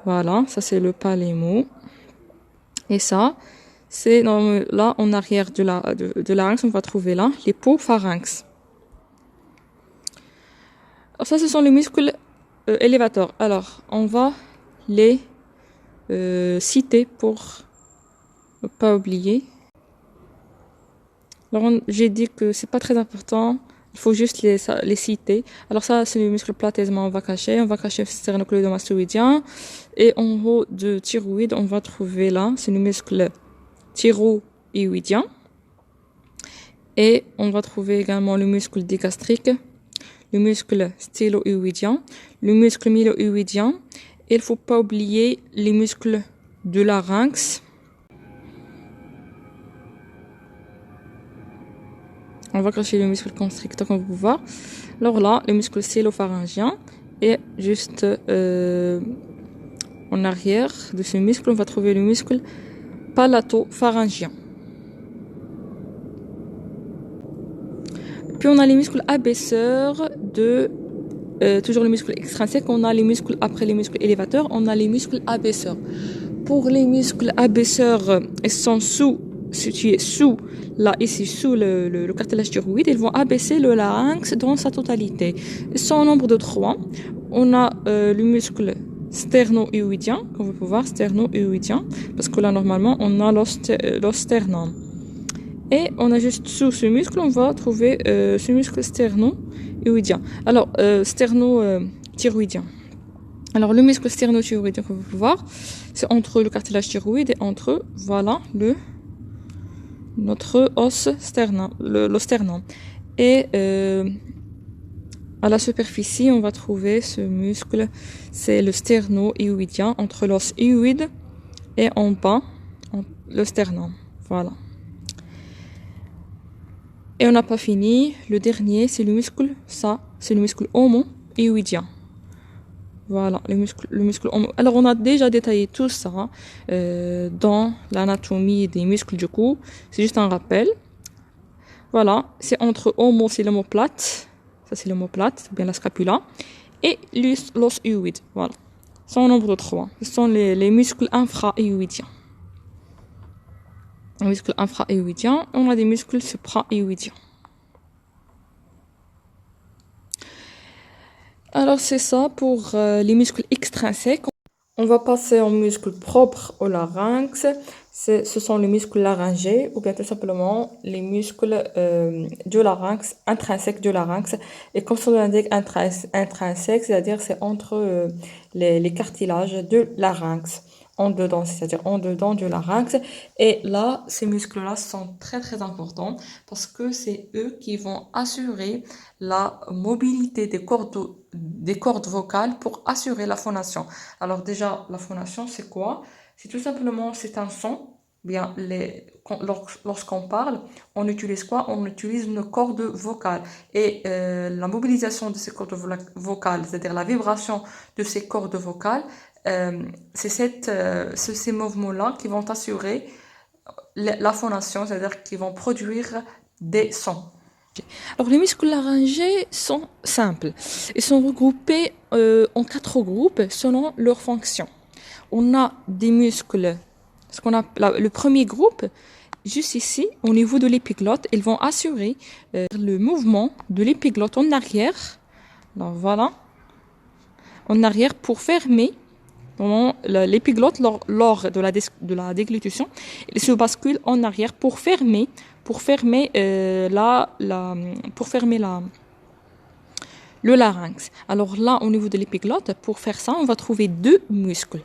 Voilà, ça c'est le palais mou. Et ça, c'est là en arrière de larynx, on va trouver là l'hypopharynx. Alors ça, ce sont les muscles élévateurs. Alors, on va les citer pour ne pas oublier. Alors, j'ai dit que c'est pas très important. Il faut juste les citer. Alors ça, c'est le muscle platysma, on va cacher sternocleidomastoïdien. Et en haut de thyroïde, on va trouver là, c'est le muscle thyroïdien. Et on va trouver également le muscle digastrique, le muscle stylo-hyoïdien, le muscle mylo-hyoïdien. Et il ne faut pas oublier les muscles de larynx. On va cacher le muscle constricteur comme vous pouvez voir. Alors là, le muscle stylo-pharyngien. Et juste en arrière de ce muscle, on va trouver le muscle palatopharyngien. Puis on a les muscles abaisseurs toujours les muscles extrinsèques. On a les muscles, après les muscles élévateurs, on a les muscles abaisseurs. Pour les muscles abaisseurs, ils sont situés sous le cartilage thyroïde. Ils vont abaisser le larynx dans sa totalité. Ils sont au nombre de 3. On a le muscle sterno-hyoïdien, comme vous pouvez voir, sterno-hyoïdien, parce que là, normalement, on a l'os sternum. Et on a juste sous ce muscle, on va trouver ce muscle sterno-hyoïdien. Alors, sterno-thyroïdien. Alors, le muscle sterno-thyroïdien, comme vous pouvez voir, c'est entre le cartilage thyroïde et entre, voilà, notre os sternum, l'os sternum. Et à la superficie, on va trouver ce muscle, c'est le sterno-hyoïdien, entre l'os hyoïde et en bas, le sternum. Voilà. Et on n'a pas fini. Le dernier, c'est le muscle, c'est le muscle homo-hyoïdien. Voilà, le muscle homo. Alors, on a déjà détaillé tout ça dans l'anatomie des muscles du cou. C'est juste un rappel. Voilà, c'est entre homo, c'est l'omoplate. Ça, c'est l'omoplate, c'est bien la scapula. Et l'os hyoïde. Voilà. C'est en nombre de 3. Ce sont les muscles infra-hyoïdiens. Un muscle infra-hyoïdien, on a des muscles supra-hyoïdiens. Alors c'est ça pour les muscles extrinsèques. On va passer aux muscles propres au larynx. Ce sont les muscles laryngés ou bien tout simplement les muscles du larynx, intrinsèques du larynx. Et comme on l'indique intrinsèque, c'est-à-dire c'est entre les cartilages de larynx. En dedans, c'est-à-dire en dedans du larynx. Et là, ces muscles-là sont très très importants parce que c'est eux qui vont assurer la mobilité des cordes vocales pour assurer la phonation. Alors déjà, la phonation, c'est quoi? C'est tout simplement, c'est un son. Bien, lorsqu'on parle, on utilise quoi? On utilise une corde vocale. Et la mobilisation de ces cordes vocales, c'est-à-dire la vibration de ces cordes vocales, c'est ces mouvements-là qui vont assurer la phonation, c'est-à-dire qui vont produire des sons. Alors, les muscles laryngés sont simples. Ils sont regroupés en 4 groupes selon leur fonction. On a des muscles, le premier groupe, juste ici, au niveau de l'épiglotte, ils vont assurer le mouvement de l'épiglotte en arrière. Alors, voilà. En arrière pour fermer l'épiglotte lors de la déglutition. Il se bascule en arrière pour fermer le larynx. Alors là, au niveau de l'épiglotte, pour faire ça, on va trouver 2 muscles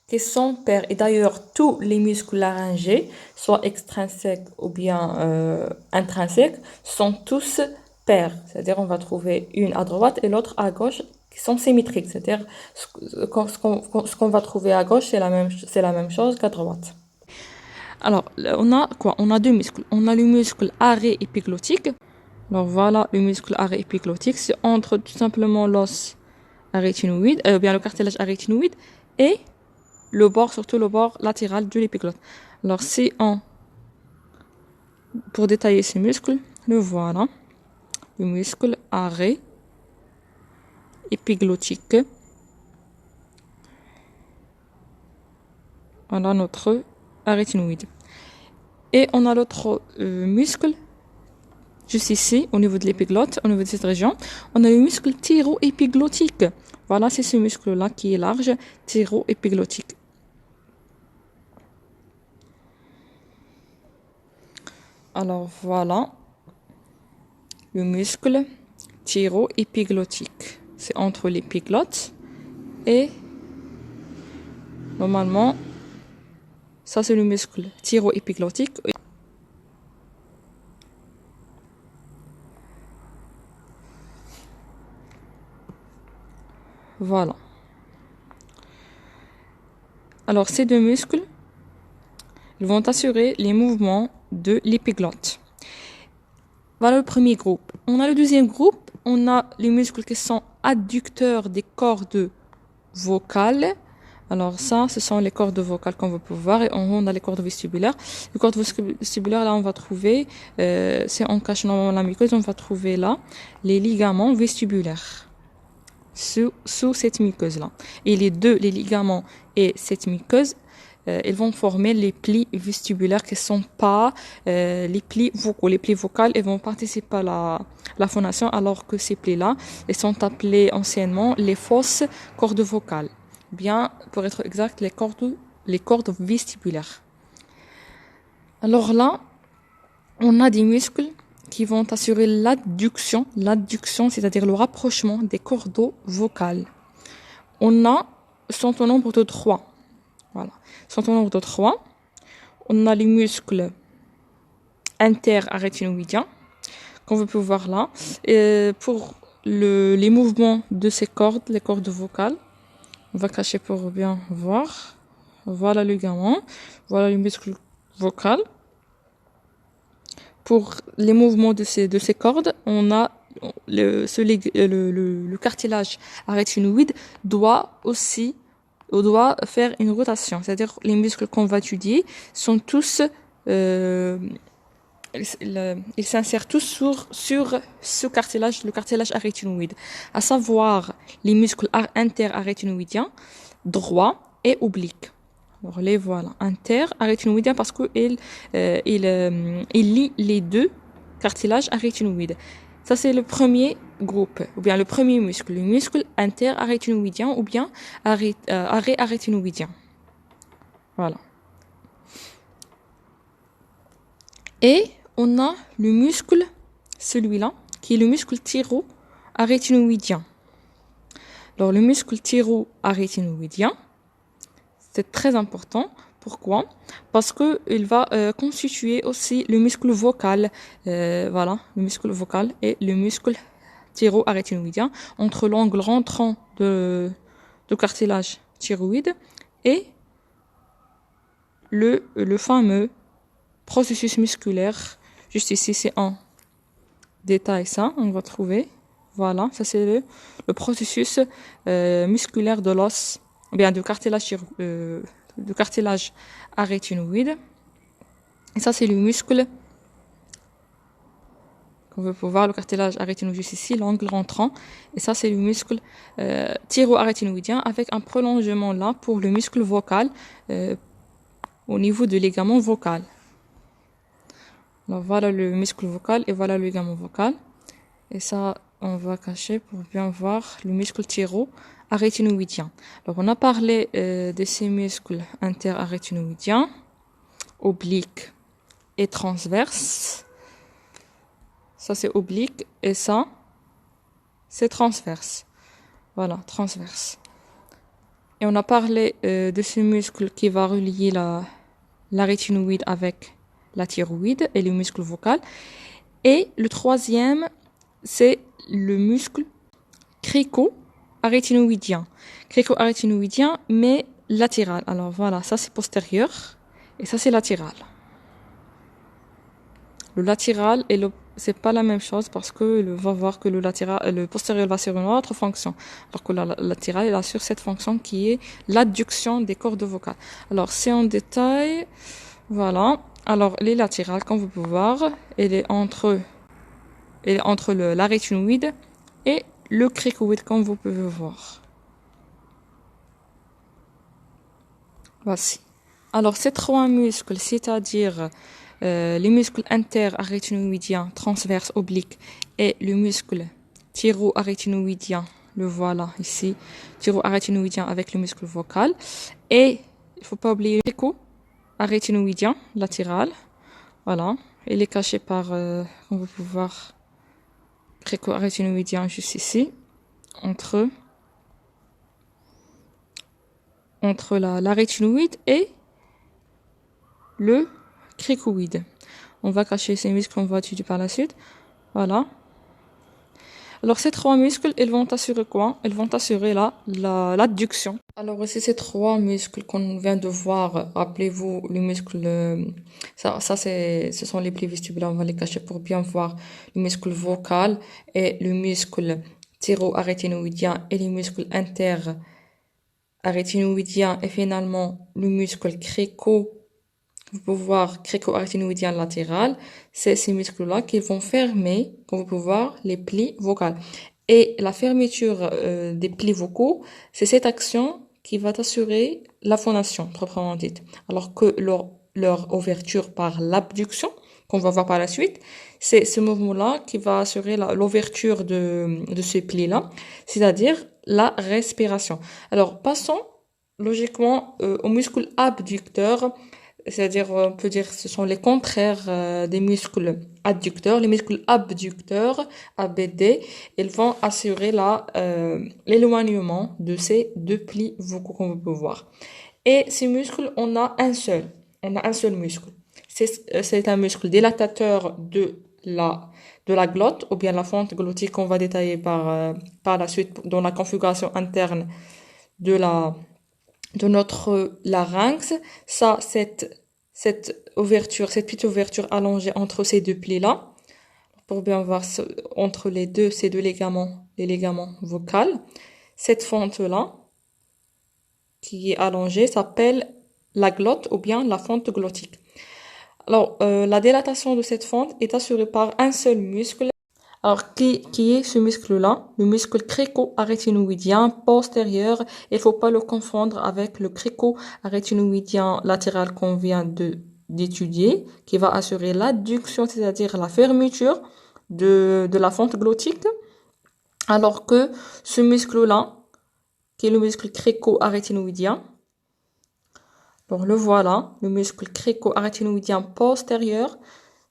qui sont pairs. Et d'ailleurs, tous les muscles laryngés, soit extrinsèques ou bien intrinsèques, sont tous paires. C'est-à-dire, on va trouver une à droite et l'autre à gauche qui sont symétriques. C'est-à-dire, ce qu'on va trouver à gauche, c'est la même chose qu'à droite. Alors, on a quoi? On a deux muscles. On a le muscle arrêt épiglottique. Alors voilà, le muscle arrêt épiglottique, c'est entre tout simplement l'os arytenoïde, bien le cartilage arytenoïde et le bord, surtout le bord latéral de l'épiglotte. Alors pour détailler ce muscle, le voilà, le muscle arrêt épiglottique. Voilà notre arytenoïde. Et on a l'autre muscle, juste ici, au niveau de l'épiglotte, au niveau de cette région, on a le muscle thyroépiglottique. Voilà, c'est ce muscle-là qui est large, thyroépiglottique. Alors voilà, le muscle thyroépiglottique. C'est entre l'épiglotte et, normalement, ça c'est le muscle thyroépiglottique. Voilà. Alors ces deux muscles, ils vont assurer les mouvements de l'épiglotte. Voilà le premier groupe. On a le deuxième groupe, on a les muscles qui sont adducteurs des cordes vocales. Alors ça, ce sont les cordes vocales qu'on va pouvoir. Et en haut, on a les cordes vestibulaires. Les cordes vestibulaires, là, on va trouver, c'est en cache normalement la muqueuse, on va trouver là les ligaments vestibulaires sous cette muqueuse-là. Et les ligaments et cette muqueuse, ils vont former les plis vestibulaires qui ne sont pas les plis vocaux. Les plis vocaux, ils vont participer à la phonation, alors que ces plis-là, ils sont appelés anciennement les fausses cordes vocales. Bien, pour être exact, les cordes vestibulaires. Alors là, on a des muscles qui vont assurer l'adduction, c'est-à-dire le rapprochement des cordes vocales. Sont au nombre de 3. Voilà. Sont au nombre de 3. On a les muscles interarytenoïdiens, qu'on peut voir là. Et pour les mouvements de ces cordes, les cordes vocales, on va cacher pour bien voir. Voilà le ligament. Voilà le muscle vocal. Pour les mouvements de ces cordes, on a le cartilage arytenoïde doit faire une rotation. C'est-à-dire les muscles qu'on va étudier sont tous ils s'insèrent tous sur ce cartilage, le cartilage arytenoïde, à savoir les muscles interarytenoïdiens, droits et obliques. Alors les voilà, interarytenoïdiens parce qu'il lie les deux cartilages arytenoïdes. Ça c'est le premier groupe, ou bien le premier muscle, le muscle interarytenoïdien ou bien arrêt arytenoïdien. Voilà. Et on a le muscle, celui-là, qui est le muscle thyroarytenoïdien. Alors le muscle thyroarytenoïdien, c'est très important. Pourquoi? Parce que il va constituer aussi le muscle vocal, voilà, le muscle vocal et le muscle thyroarytenoïdien entre l'angle rentrant de cartilage thyroïde et le fameux processus musculaire. Juste ici, c'est en détail ça, on va trouver. Voilà, ça c'est le processus musculaire de l'os, bien du cartilage arytenoïde. Et ça c'est le muscle qu'on veut pouvoir, le cartilage arytenoïde juste ici, l'angle rentrant. Et ça c'est le muscle thyroarytenoïdien avec un prolongement là pour le muscle vocal au niveau du ligament vocal. Alors voilà le muscle vocal et voilà le ligament vocal. Et ça, on va cacher pour bien voir le muscle thyroarytenoïdien. Alors on a parlé de ces muscles interarytenoïdiens, obliques et transverses. Ça c'est oblique et ça c'est transverse. Voilà, transverse. Et on a parlé de ce muscle qui va relier l'arytenoïde avec la thyroïde et le muscle vocal. Et le troisième c'est le muscle crico-arytenoïdien. Crico-arytenoïdien, mais latéral. Alors voilà, ça c'est postérieur et ça c'est latéral. Le latéral et c'est pas la même chose parce que va voir que le postérieur va sur une autre fonction, alors que le latéral il assure cette fonction qui est l'adduction des cordes vocales. Alors c'est en détail, voilà. Alors les latérales, comme vous pouvez voir, elle est entre l'arytenoïde et le cricoïde, comme vous pouvez voir. Voici. Alors ces trois muscles, c'est-à-dire les muscles interarytenoïdiens transverses obliques et le muscle thyroarytenoïdien, le voilà ici, thyroarytenoïdien avec le muscle vocal, et il faut pas oublier le crico-arytenoïdien latéral, voilà, il est caché par, comme vous pouvez voir, crico-arytenoïdien juste ici, entre l'arytenoïde et le cricoïde. On va cacher ces muscles qu'on va étudier par la suite. Voilà. Alors ces trois muscles, ils vont assurer quoi? Ils vont assurer l'adduction. Alors aussi ces trois muscles qu'on vient de voir, rappelez-vous les muscles, ce sont les plis vestibulaires, on va les cacher pour bien voir le muscle vocal et le muscle thyroarytenoïdien et les muscles interarytenoïdiens et finalement le muscle vous pouvez voir crico-arytenoïdien latéral, c'est ces muscles-là qui vont fermer, comme vous pouvez voir, les plis vocaux. Et la fermeture des plis vocaux, c'est cette action qui va assurer la phonation, proprement dite. Alors que leur ouverture par l'abduction, qu'on va voir par la suite, c'est ce mouvement-là qui va assurer l'ouverture de ce pli-là, c'est-à-dire la respiration. Alors, passons logiquement au muscle abducteur, c'est-à-dire, on peut dire, ce sont les contraires des muscles adducteurs. Les muscles abducteurs, ABD, ils vont assurer l'éloignement de ces deux plis vocaux, comme vous pouvez voir. Et ces muscles, on a un seul muscle. C'est un muscle dilatateur de la glotte, ou bien la fente glottique qu'on va détailler par la suite dans la configuration interne de notre larynx. Ça, cette ouverture, cette petite ouverture allongée entre ces deux plis-là, pour bien voir entre ces deux ligaments, les ligaments vocaux, cette fente-là, qui est allongée, s'appelle la glotte ou bien la fente glottique. Alors, la dilatation de cette fente est assurée par un seul muscle. Alors, qui est ce muscle-là? Le muscle crico-arytenoïdien postérieur. Il faut pas le confondre avec le crico-arytenoïdien latéral qu'on vient d'étudier, qui va assurer l'adduction, c'est-à-dire la fermeture de la fente glottique. Alors que ce muscle-là, qui est le muscle crico-arytenoïdien, alors le voilà, le muscle crico-arytenoïdien postérieur,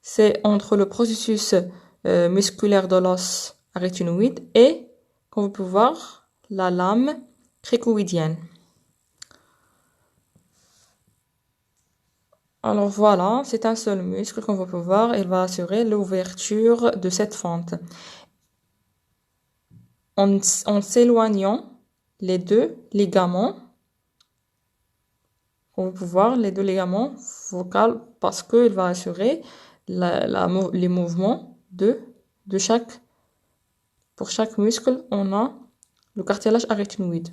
c'est entre le processus musculaire de l'os arytenoïde et, comme vous pouvez voir, la lame cricoïdienne. Alors voilà, c'est un seul muscle, comme vous pouvez voir, il va assurer l'ouverture de cette fente. En s'éloignant les deux ligaments, comme vous pouvez voir, les deux ligaments vocaux, parce qu'il va assurer les mouvements pour chaque muscle, on a le cartilage arytenoïde.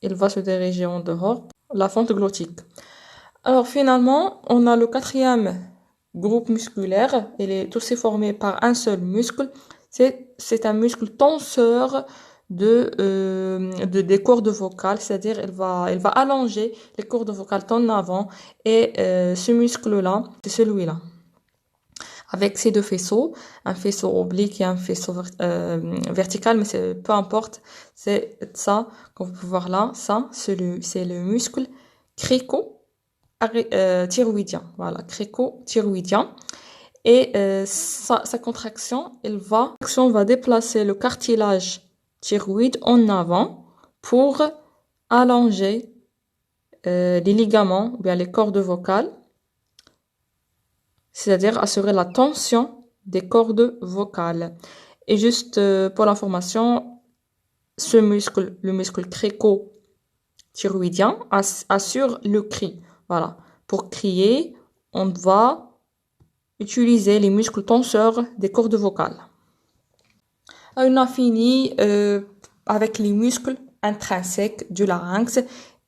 Il va se diriger en dehors, la fente glottique. Alors finalement, on a le quatrième groupe musculaire, il est aussi formé par un seul muscle. C'est un muscle tenseur des cordes vocales, c'est-à-dire il va allonger les cordes vocales en avant et ce muscle-là, c'est celui-là. Avec ces deux faisceaux, un faisceau oblique et un faisceau vertical, mais peu importe, c'est ça, comme vous pouvez voir là, ça, c'est le muscle crico-thyroïdien. Voilà, crico-thyroïdien. Et sa contraction, va déplacer le cartilage thyroïde en avant pour allonger les ligaments, ou bien les cordes vocales, c'est-à-dire assurer la tension des cordes vocales. Et juste pour l'information, ce muscle, le muscle cricothyroïdien, assure le cri. Voilà. Pour crier, on va utiliser les muscles tenseurs des cordes vocales. On a fini avec les muscles intrinsèques du larynx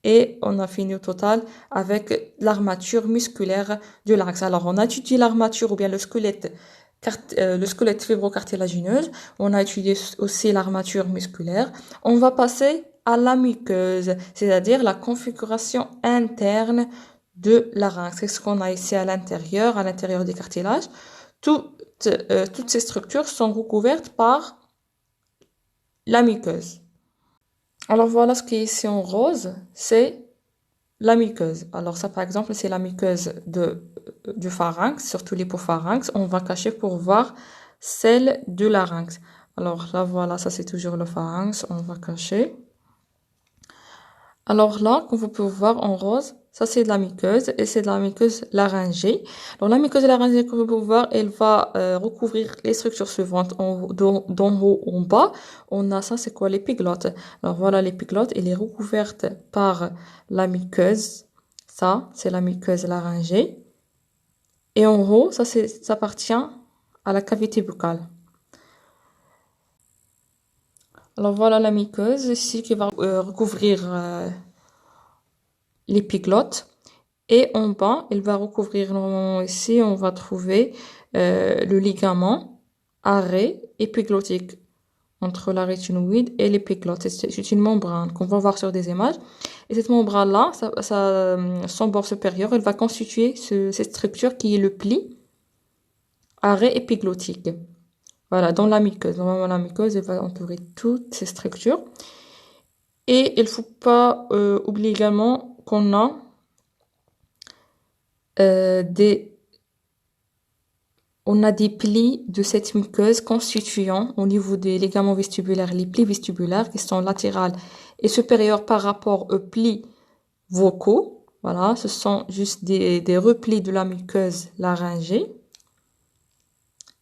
et on a fini au total avec l'armature musculaire du larynx. Alors, on a étudié l'armature ou bien le squelette fibrocartilagineuse. On a étudié aussi l'armature musculaire. On va passer à la muqueuse, c'est-à-dire la configuration interne de larynx. C'est ce qu'on a ici à l'intérieur des cartilages. Toutes ces structures sont recouvertes par la muqueuse. Alors voilà ce qui est ici en rose, c'est la muqueuse. Alors ça par exemple c'est la muqueuse du pharynx, surtout l'hypopharynx. On va cacher pour voir celle du larynx. Alors là voilà, ça c'est toujours le pharynx, on va cacher. Alors là, comme vous pouvez voir en rose, ça c'est de la muqueuse et c'est de la muqueuse laryngée. Alors la muqueuse laryngée, comme vous pouvez voir, elle va recouvrir les structures suivantes d'en haut en bas. On a ça, c'est quoi? L'épiglotte. Alors voilà, l'épiglotte, elle est recouverte par la muqueuse. Ça, c'est la muqueuse laryngée. Et en haut, ça appartient à la cavité buccale. Alors voilà la muqueuse ici qui va recouvrir l'épiglotte. Et en bas, il va recouvrir normalement ici, on va trouver le ligament arrêt épiglottique entre la rétinoïde et l'épiglotte. C'est une membrane qu'on va voir sur des images. Et cette membrane-là, son bord supérieur, elle va constituer cette structure qui est le pli arrêt épiglottique. Voilà, dans la muqueuse. Normalement, la muqueuse, elle va entourer toutes ces structures. Et il ne faut pas oublier également qu'on a on a des plis de cette muqueuse constituant au niveau des ligaments vestibulaires, les plis vestibulaires qui sont latérales et supérieurs par rapport aux plis vocaux. Voilà, ce sont juste des replis de la muqueuse laryngée.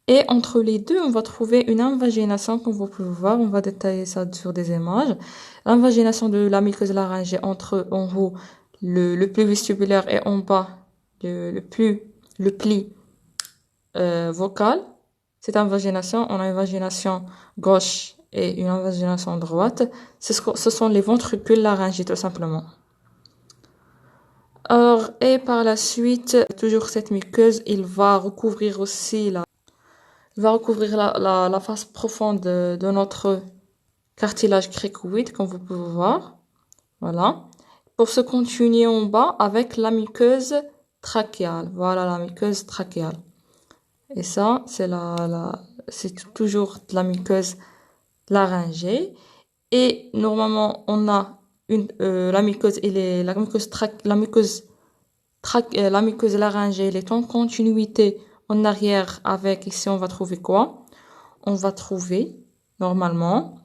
Et entre les deux, on va trouver une invagination, comme vous pouvez voir. On va détailler ça sur des images. L'invagination de la muqueuse laryngée entre en haut le pli vestibulaire et en bas le pli vocal. Cette invagination, on a une invagination gauche et une invagination droite. Ce sont les ventricules laryngés, tout simplement. Alors, et par la suite, toujours cette muqueuse, il va recouvrir aussi la face profonde de notre cartilage cricoïde, comme vous pouvez voir. Voilà. Pour se continuer en bas avec la muqueuse trachéale. Voilà la muqueuse trachéale. Et ça, c'est toujours de la muqueuse laryngée. Et normalement, on a la muqueuse laryngée, elle est en continuité en arrière avec, ici, on va trouver quoi? On va trouver, normalement,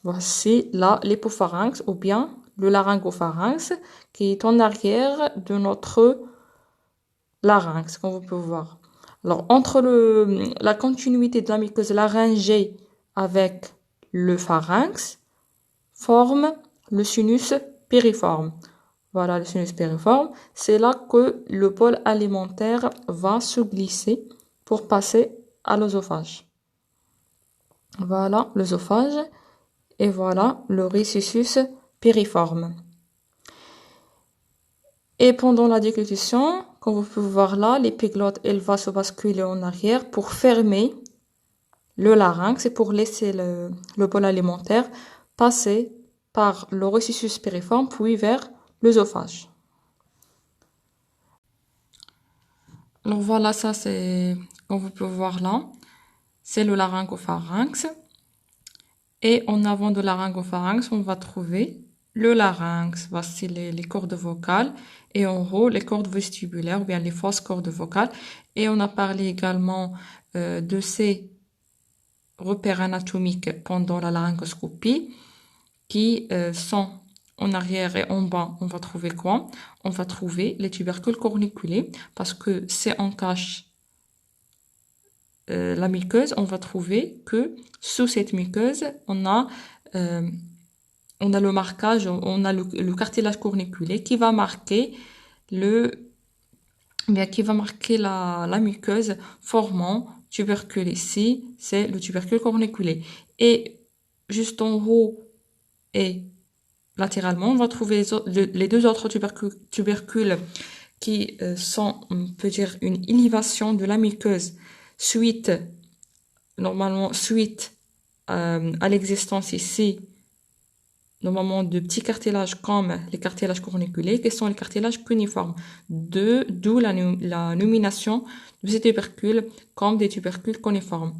voici là, l'hypopharynx ou bien le laryngopharynx qui est en arrière de notre larynx, comme vous pouvez voir. Alors, entre la continuité de la muqueuse laryngée avec le pharynx, forme le sinus piriforme. Voilà le sinus piriforme. C'est là que le bol alimentaire va se glisser pour passer à l'œsophage. Voilà l'œsophage et voilà le récissus piriforme. Et pendant la déglutition, comme vous pouvez voir là, l'épiglotte, elle va se basculer en arrière pour fermer le larynx et pour laisser le bol alimentaire passer par le récissus piriforme puis vers l'œsophage. Alors voilà, ça c'est, comme vous pouvez voir là, c'est le laryngopharynx. Et en avant de laryngopharynx, on va trouver le larynx. Voici les cordes vocales. Et en haut, les cordes vestibulaires ou bien les fausses cordes vocales. Et on a parlé également de ces repères anatomiques pendant la laryngoscopie qui sont en arrière et en bas. On va trouver quoi? On va trouver les tubercules corniculés parce que c'est en cache la muqueuse, on va trouver que sous cette muqueuse, on a le marquage, on a le cartilage corniculé qui va marquer la muqueuse formant tubercule ici, c'est le tubercule corniculé. Et juste en haut et latéralement, on va trouver les deux autres tubercules qui sont, on peut dire, une élévation de la muqueuse suite à l'existence ici, normalement de petits cartilages comme les cartilages corniculés, qui sont les cartilages cuniformes, d'où la nomination de ces tubercules comme des tubercules cuniformes.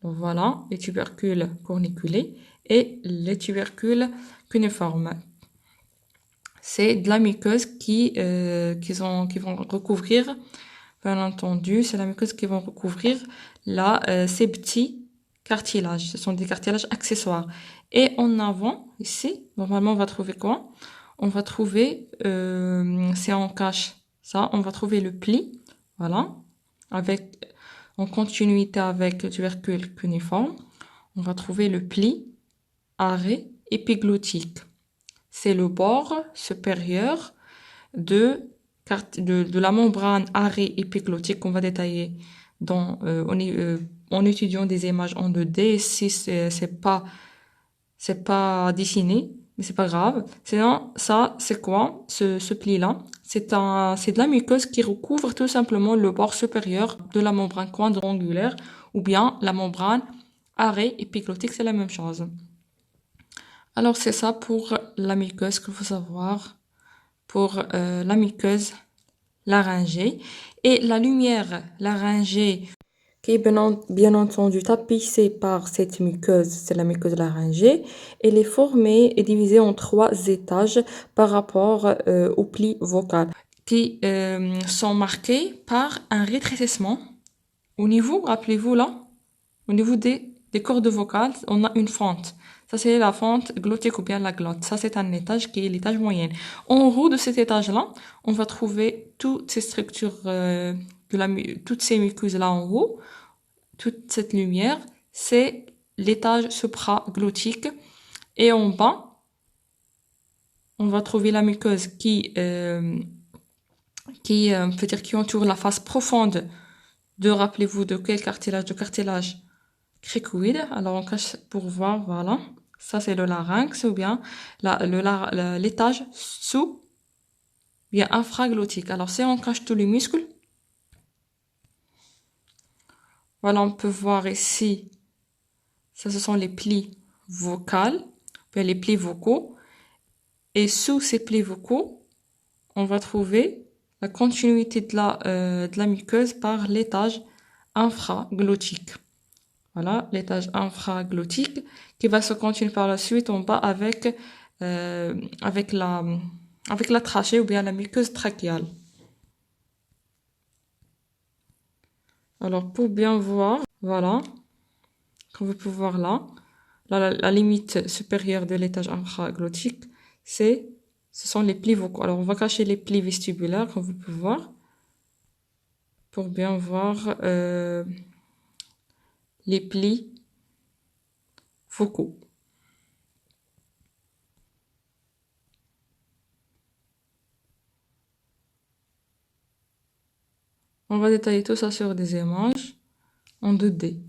Donc voilà, les tubercules corniculés et les tubercules cuniformes. C'est de la muqueuse qui vont recouvrir, bien entendu, c'est la muqueuse qui vont recouvrir ces petits cartilages. Ce sont des cartilages accessoires. Et en avant, ici, normalement, on va trouver quoi? On va trouver, si on cache ça, on va trouver le pli, voilà, en continuité avec le tubercule cuniforme. On va trouver le pli arrêt épiglottique. C'est le bord supérieur de la membrane arrêt épiglottique qu'on va détailler en étudiant des images en 2D. Si c'est pas dessiné, mais c'est pas grave. Sinon, ça, c'est quoi, ce pli-là? C'est de la muqueuse qui recouvre tout simplement le bord supérieur de la membrane quadrangulaire ou bien la membrane arrêt épiglottique, c'est la même chose. Alors, c'est ça pour la muqueuse qu'il faut savoir pour la muqueuse laryngée. Et la lumière laryngée qui est bien entendu tapissée par cette muqueuse, c'est la muqueuse laryngée. Elle est formée et divisée en 3 étages par rapport au pli vocal qui sont marqués par un rétrécissement au niveau, rappelez-vous là, au niveau des cordes vocales, on a une fente. Ça, c'est la fente glottique ou bien la glotte. Ça, c'est un étage qui est l'étage moyen. En haut de cet étage-là, on va trouver toutes ces structures, toutes ces muqueuses-là en haut. Toute cette lumière, c'est l'étage supraglottique. Et en bas, on va trouver la muqueuse qui entoure la face profonde rappelez-vous, de quel cartilage? De cartilage cricoïde. Alors, on cache pour voir, voilà. Ça, c'est le larynx, ou bien l'étage bien infraglottique. Alors, si on cache tous les muscles, voilà, on peut voir ici, ça, ce sont les plis vocaux, bien les plis vocaux. Et sous ces plis vocaux, on va trouver la continuité de la muqueuse par l'étage infraglottique. Voilà, l'étage infraglottique qui va se continuer par la suite en bas avec la trachée ou bien la muqueuse trachéale. Alors, pour bien voir, voilà, comme vous pouvez voir là, la limite supérieure de l'étage infraglottique, ce sont les plis vocaux. Alors, on va cacher les plis vestibulaires, comme vous pouvez voir, pour bien voir les plis vocaux. On va détailler tout ça sur des images en 2D.